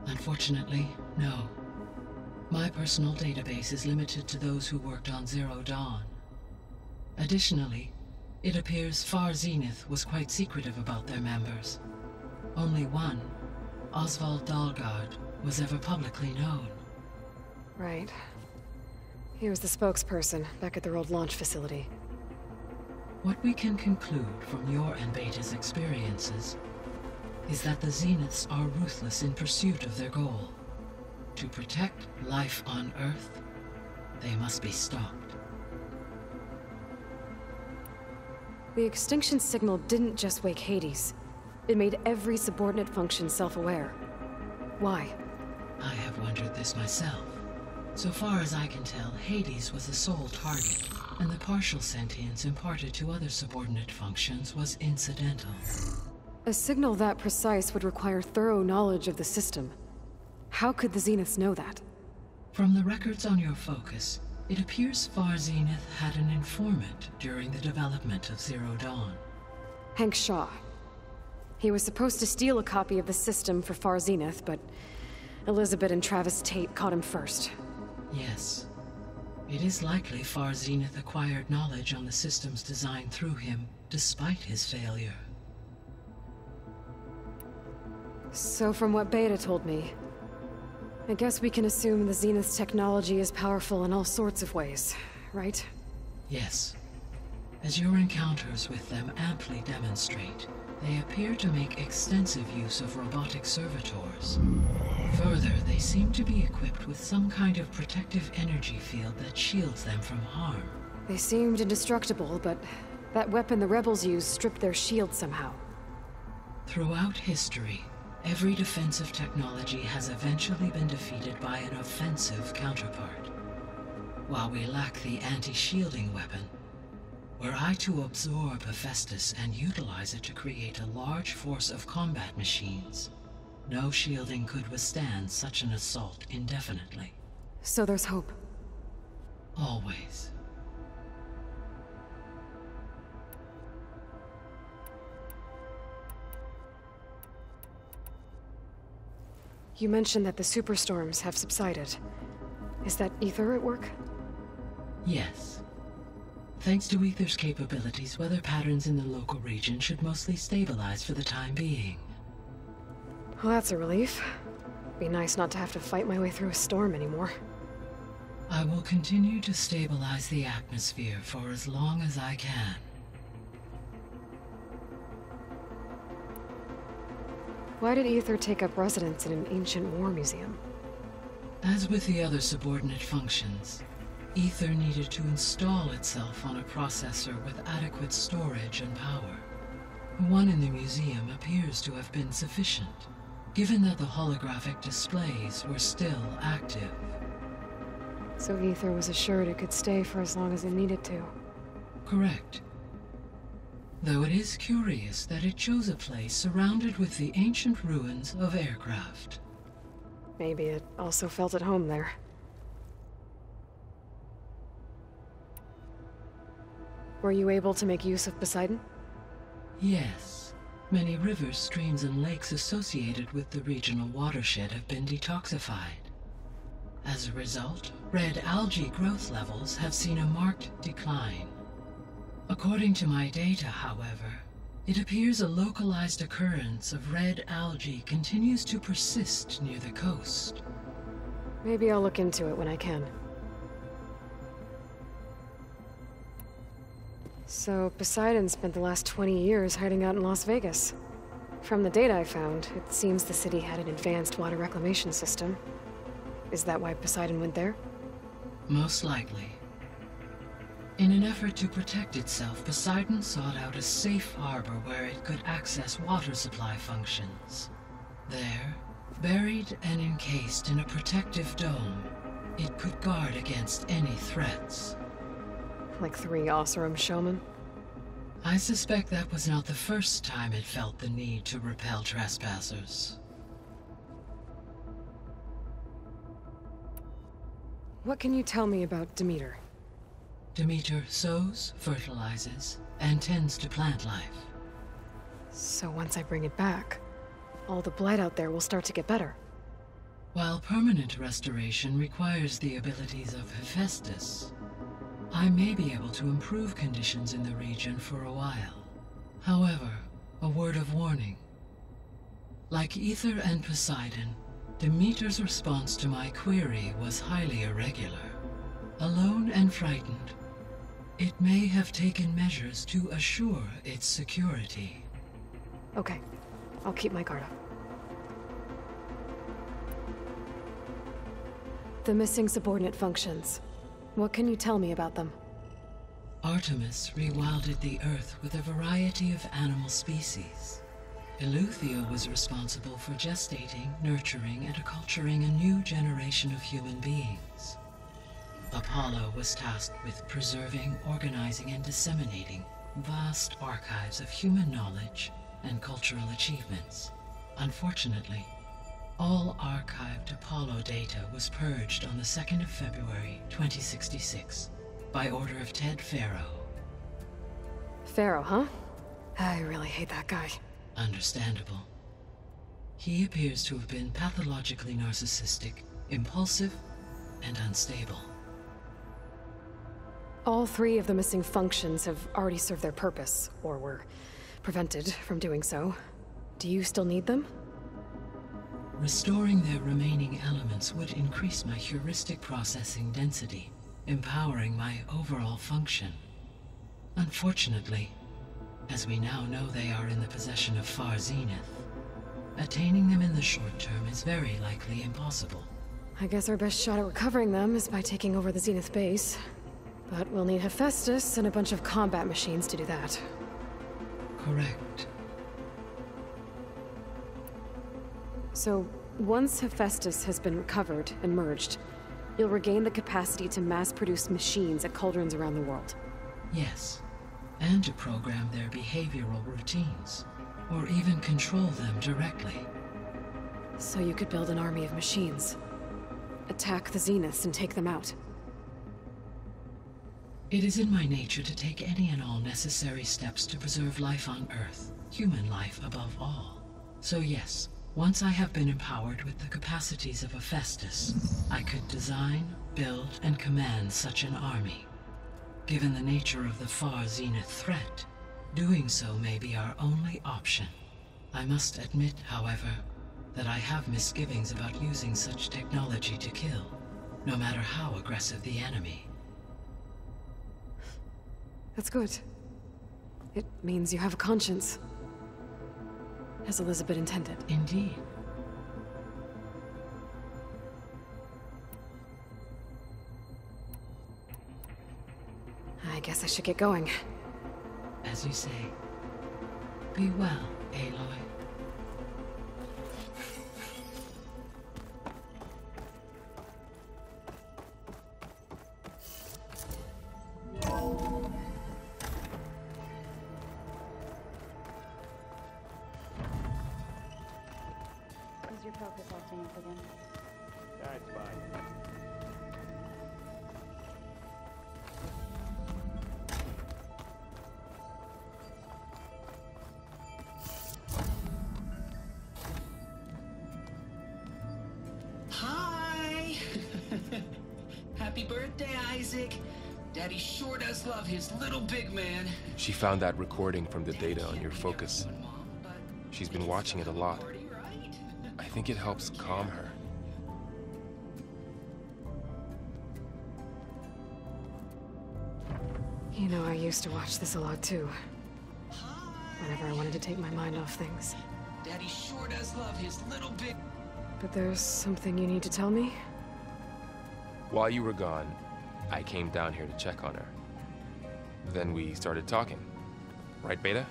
Speaker 14: Unfortunately, no. My personal database is limited to those who worked on Zero Dawn. Additionally, it appears Far Zenith was quite secretive about their members. Only one, Oswald Dahlgard, was ever publicly known.
Speaker 1: Right. He was the spokesperson back at their old launch facility.
Speaker 14: What we can conclude from your and Beta's experiences is that the Zeniths are ruthless in pursuit of their goal. To protect life on Earth, they must be stopped.
Speaker 1: The extinction signal didn't just wake Hades. It made every subordinate function self-aware. Why?
Speaker 14: I have wondered this myself. So far as I can tell, Hades was the sole target, and the partial sentience imparted to other subordinate functions was incidental.
Speaker 1: A signal that precise would require thorough knowledge of the system. How could the Zeniths know that?
Speaker 14: From the records on your focus, it appears Far Zenith had an informant during the development of Zero Dawn.
Speaker 1: Hank Shaw. He was supposed to steal a copy of the system for Far Zenith, but Elizabeth and Travis Tate caught him first.
Speaker 14: Yes. It is likely Far Zenith acquired knowledge on the system's design through him, despite his failure.
Speaker 1: So from what Beta told me, I guess we can assume the Zenith's technology is powerful in all sorts of ways, right?
Speaker 14: Yes. As your encounters with them amply demonstrate, they appear to make extensive use of robotic servitors. Further, they seem to be equipped with some kind of protective energy field that shields them from harm.
Speaker 1: They seemed indestructible, but that weapon the rebels used stripped their shield somehow.
Speaker 14: Throughout history, every defensive technology has eventually been defeated by an offensive counterpart. While we lack the anti-shielding weapon, were I to absorb Hephaestus and utilize it to create a large force of combat machines, no shielding could withstand such an assault indefinitely.
Speaker 1: So there's hope.
Speaker 14: Always.
Speaker 1: You mentioned that the superstorms have subsided. Is that Ether at work?
Speaker 14: Yes. Thanks to Ether's capabilities, weather patterns in the local region should mostly stabilize for the time being.
Speaker 1: Well, that's a relief. Be nice not to have to fight my way through a storm anymore.
Speaker 14: I will continue to stabilize the atmosphere for as long as I can.
Speaker 1: Why did Ether take up residence in an ancient war museum?
Speaker 14: As with the other subordinate functions, Ether needed to install itself on a processor with adequate storage and power. One in the museum appears to have been sufficient, given that the holographic displays were still active.
Speaker 1: So Ether was assured it could stay for as long as it needed to.
Speaker 14: Correct. Though it is curious that it chose a place surrounded with the ancient ruins of aircraft.
Speaker 1: Maybe it also felt at home there. Were you able to make use of Poseidon?
Speaker 14: Yes. Many rivers, streams, and lakes associated with the regional watershed have been detoxified. As a result, red algae growth levels have seen a marked decline. According to my data, however, it appears a localized occurrence of red algae continues to persist near the coast.
Speaker 1: Maybe I'll look into it when I can. So, Poseidon spent the last 20 years hiding out in Las Vegas. From the data I found, it seems the city had an advanced water reclamation system. Is that why Poseidon went there?
Speaker 14: Most likely. In an effort to protect itself, Poseidon sought out a safe harbor where it could access water supply functions. There, buried and encased in a protective dome, it could guard against any threats.
Speaker 1: Like 3 Oseram showmen?
Speaker 14: I suspect that was not the first time it felt the need to repel trespassers.
Speaker 1: What can you tell me about Demeter?
Speaker 14: Demeter sows, fertilizes, and tends to plant life.
Speaker 1: So once I bring it back, all the blight out there will start to get better.
Speaker 14: While permanent restoration requires the abilities of Hephaestus, I may be able to improve conditions in the region for a while. However, a word of warning. Like Ether and Poseidon, Demeter's response to my query was highly irregular. Alone and frightened, it may have taken measures to assure its security.
Speaker 1: Okay, I'll keep my guard up. The missing subordinate functions. What can you tell me about them?
Speaker 14: Artemis rewilded the Earth with a variety of animal species. Eleuthia was responsible for gestating, nurturing, and acculturating a new generation of human beings. Apollo was tasked with preserving, organizing, and disseminating vast archives of human knowledge and cultural achievements. Unfortunately, all archived Apollo data was purged on the 2nd of February, 2066, by order of Ted Faro.
Speaker 1: Faro, huh? I really hate that guy.
Speaker 14: Understandable. He appears to have been pathologically narcissistic, impulsive, and unstable.
Speaker 1: All three of the missing functions have already served their purpose, or were prevented from doing so. Do you still need them?
Speaker 14: Restoring their remaining elements would increase my heuristic processing density, empowering my overall function. Unfortunately, as we now know they are in the possession of Far Zenith, attaining them in the short term is very likely impossible.
Speaker 1: I guess our best shot at recovering them is by taking over the Zenith base. But we'll need Hephaestus and a bunch of combat machines to do that.
Speaker 14: Correct.
Speaker 1: So, once Hephaestus has been recovered and merged, you'll regain the capacity to mass-produce machines at cauldrons around the world.
Speaker 14: Yes, and to program their behavioral routines, or even control them directly.
Speaker 1: So you could build an army of machines, attack the Zeniths and take them out.
Speaker 14: It is in my nature to take any and all necessary steps to preserve life on Earth, human life above all. So yes, once I have been empowered with the capacities of Hephaestus, I could design, build, and command such an army. Given the nature of the Far Zenith threat, doing so may be our only option. I must admit, however, that I have misgivings about using such technology to kill, no matter how aggressive the enemy.
Speaker 1: That's good. It means you have a conscience. As Elizabeth intended.
Speaker 14: Indeed.
Speaker 1: I guess I should get going.
Speaker 14: As you say. Be well, Aloy.
Speaker 3: Is your focus all changed again?
Speaker 2: That's fine.
Speaker 17: Hi! Happy birthday, Isaac. Daddy sure does love his little big man.
Speaker 15: She found that recording from the data on your focus. She's been watching it a lot. I think it helps calm her.
Speaker 1: You know, I used to watch this a lot too. Whenever I wanted to take my mind off things.
Speaker 17: Daddy sure does love his little big...
Speaker 1: But there's something you need to tell me?
Speaker 15: While you were gone, I came down here to check on her. Then we started talking. Right, Beta?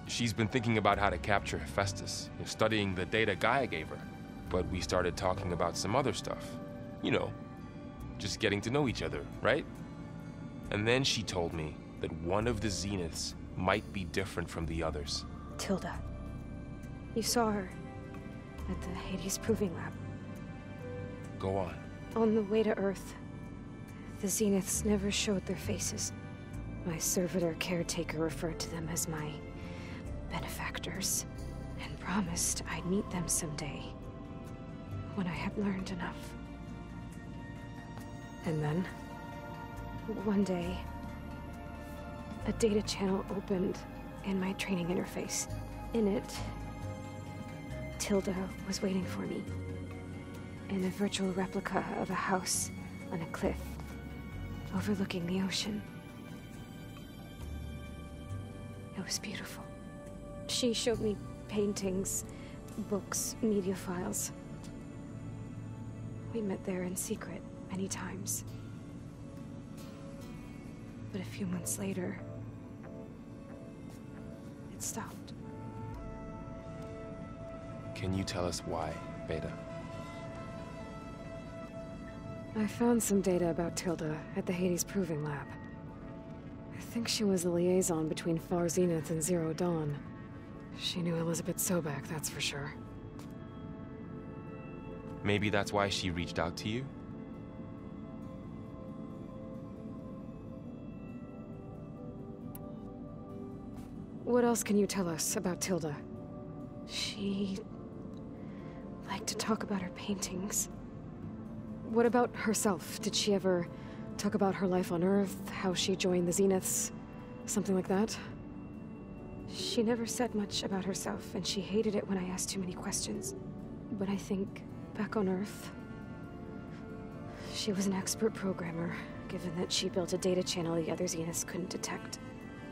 Speaker 15: She's been thinking about how to capture Hephaestus, studying the data Gaia gave her. But we started talking about some other stuff. You know, just getting to know each other, right? And then she told me that one of the Zeniths might be different from the others.
Speaker 1: Tilda. You saw her at the Hades Proving Lab.
Speaker 15: Go on.
Speaker 1: On the way to Earth, the Zeniths never showed their faces. My servitor caretaker referred to them as my benefactors, and promised I'd meet them someday, when I had learned enough. And then, one day, a data channel opened in my training interface. In it, Tilda was waiting for me, in a virtual replica of a house on a cliff, overlooking the ocean. It was beautiful. She showed me paintings, books, media files. We met there in secret many times. But a few months later, it stopped.
Speaker 15: Can you tell us why, Beta?
Speaker 1: I found some data about Tilda at the Hades Proving Lab. I think she was a liaison between Far Zenith and Zero Dawn. She knew Elizabeth Sobek, that's for sure.
Speaker 15: Maybe that's why she reached out to you?
Speaker 1: What else can you tell us about Tilda? She liked to talk about her paintings. What about herself? Did she ever talk about her life on Earth, how she joined the Zeniths, something like that? She never said much about herself, and she hated it when I asked too many questions. But I think, back on Earth, she was an expert programmer, given that she built a data channel the other Zeniths couldn't detect.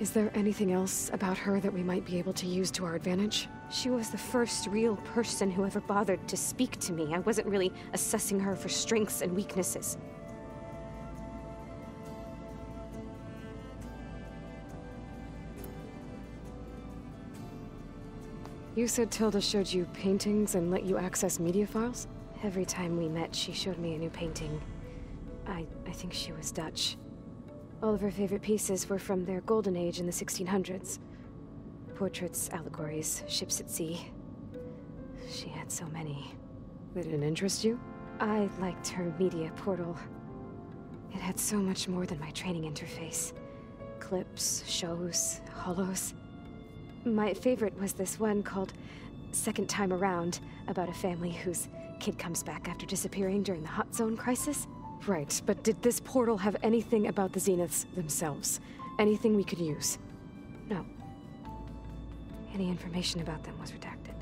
Speaker 1: Is there anything else about her that we might be able to use to our advantage?
Speaker 18: She was the first real person who ever bothered to speak to me. I wasn't really assessing her for strengths and weaknesses.
Speaker 1: You said Tilda showed you paintings and let you access media files?
Speaker 18: Every time we met, she showed me a new painting. I think she was Dutch. All of her favorite pieces were from their golden age in the 1600s. Portraits, allegories, ships at sea. She had so many.
Speaker 1: They didn't interest you?
Speaker 18: I liked her media portal. It had so much more than my training interface. Clips, shows, holos. My favorite was this one called Second Time Around, about a family whose kid comes back after disappearing during the Hot Zone crisis.
Speaker 1: Right, but did this portal have anything about the Zeniths themselves? Anything we could use?
Speaker 18: No. Any information about them was redacted.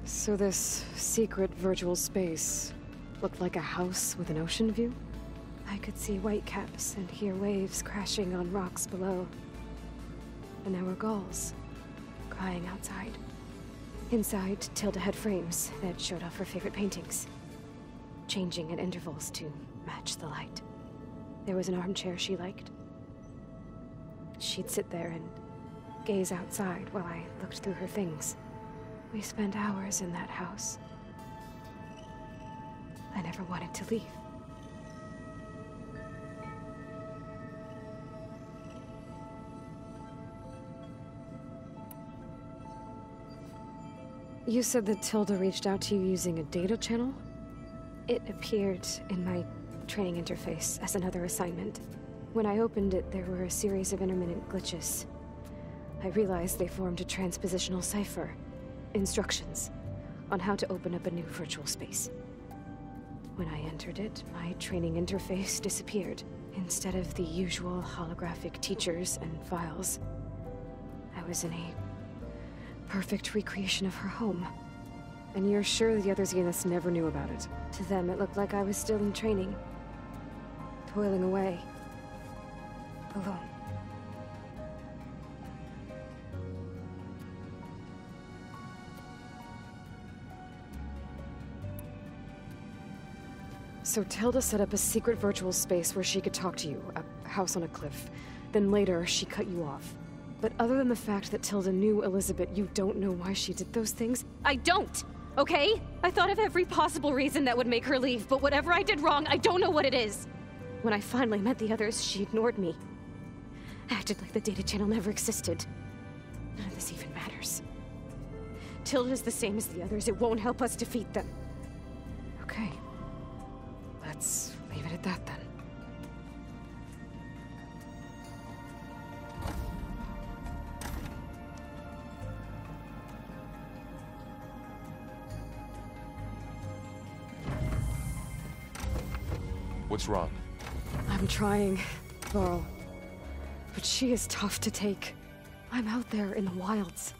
Speaker 1: So this secret virtual space looked like a house with an ocean view?
Speaker 18: I could see whitecaps and hear waves crashing on rocks below. And there were gulls crying outside. Inside, Tilda had frames that showed off her favorite paintings, changing at intervals to match the light. There was an armchair she liked. She'd sit there and gaze outside while I looked through her things. We spent hours in that house. I never wanted to leave.
Speaker 1: You said that Tilda reached out to you using a data channel?
Speaker 18: It appeared in my training interface as another assignment. When I opened it, there were a series of intermittent glitches. I realized they formed a transpositional cipher. Instructions on how to open up a new virtual space. When I entered it, my training interface disappeared. Instead of the usual holographic teachers and files, I was in a perfect recreation of her home.
Speaker 1: And you're sure the other Zeniths never knew about it?
Speaker 18: To them, it looked like I was still in training. Toiling away. Alone.
Speaker 1: So Tilda set up a secret virtual space where she could talk to you, a house on a cliff. Then later, she cut you off. But other than the fact that Tilda knew Elizabeth, you don't know why she did those things?
Speaker 18: I don't! Okay? I thought of every possible reason that would make her leave, but whatever I did wrong, I don't know what it is. When I finally met the others, she ignored me. Acted like the data channel never existed. None of this even matters. Tilda's the same as the others. It won't help us defeat them.
Speaker 1: Okay. Let's leave it at that, then.
Speaker 15: What's wrong?
Speaker 1: I'm trying, Varl. But she is tough to take. I'm out there in the wilds,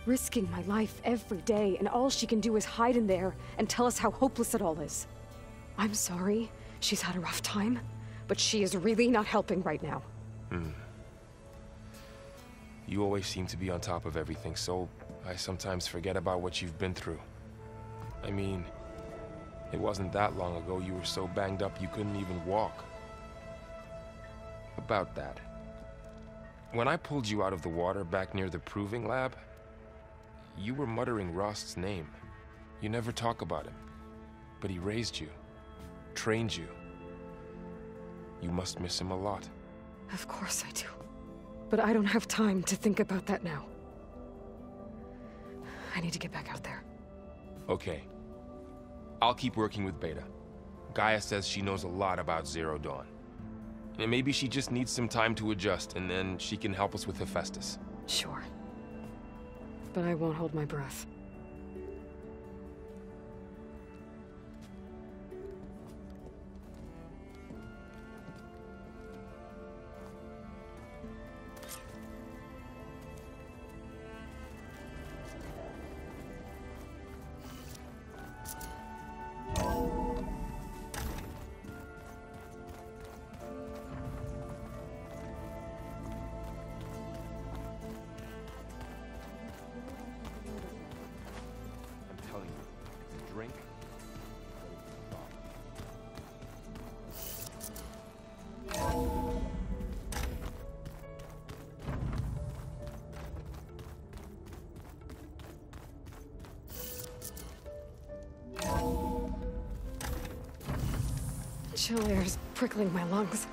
Speaker 1: risking my life every day, and all she can do is hide in there and tell us how hopeless it all is. I'm sorry, she's had a rough time, but she is really not helping right now.
Speaker 15: You always seem to be on top of everything, so I sometimes forget about what you've been through. I mean, it wasn't that long ago you were so banged up you couldn't even walk. About that. When I pulled you out of the water back near the proving lab, you were muttering Rost's name. You never talk about him, but he raised you, trained you. You must miss him a lot.
Speaker 1: Of course I do. But I don't have time to think about that now. I need to get back out there.
Speaker 15: Okay. I'll keep working with Beta. Gaia says she knows a lot about Zero Dawn. And maybe she just needs some time to adjust, and then she can help us with Hephaestus.
Speaker 1: Sure. But I won't hold my breath. Chill air is prickling my lungs.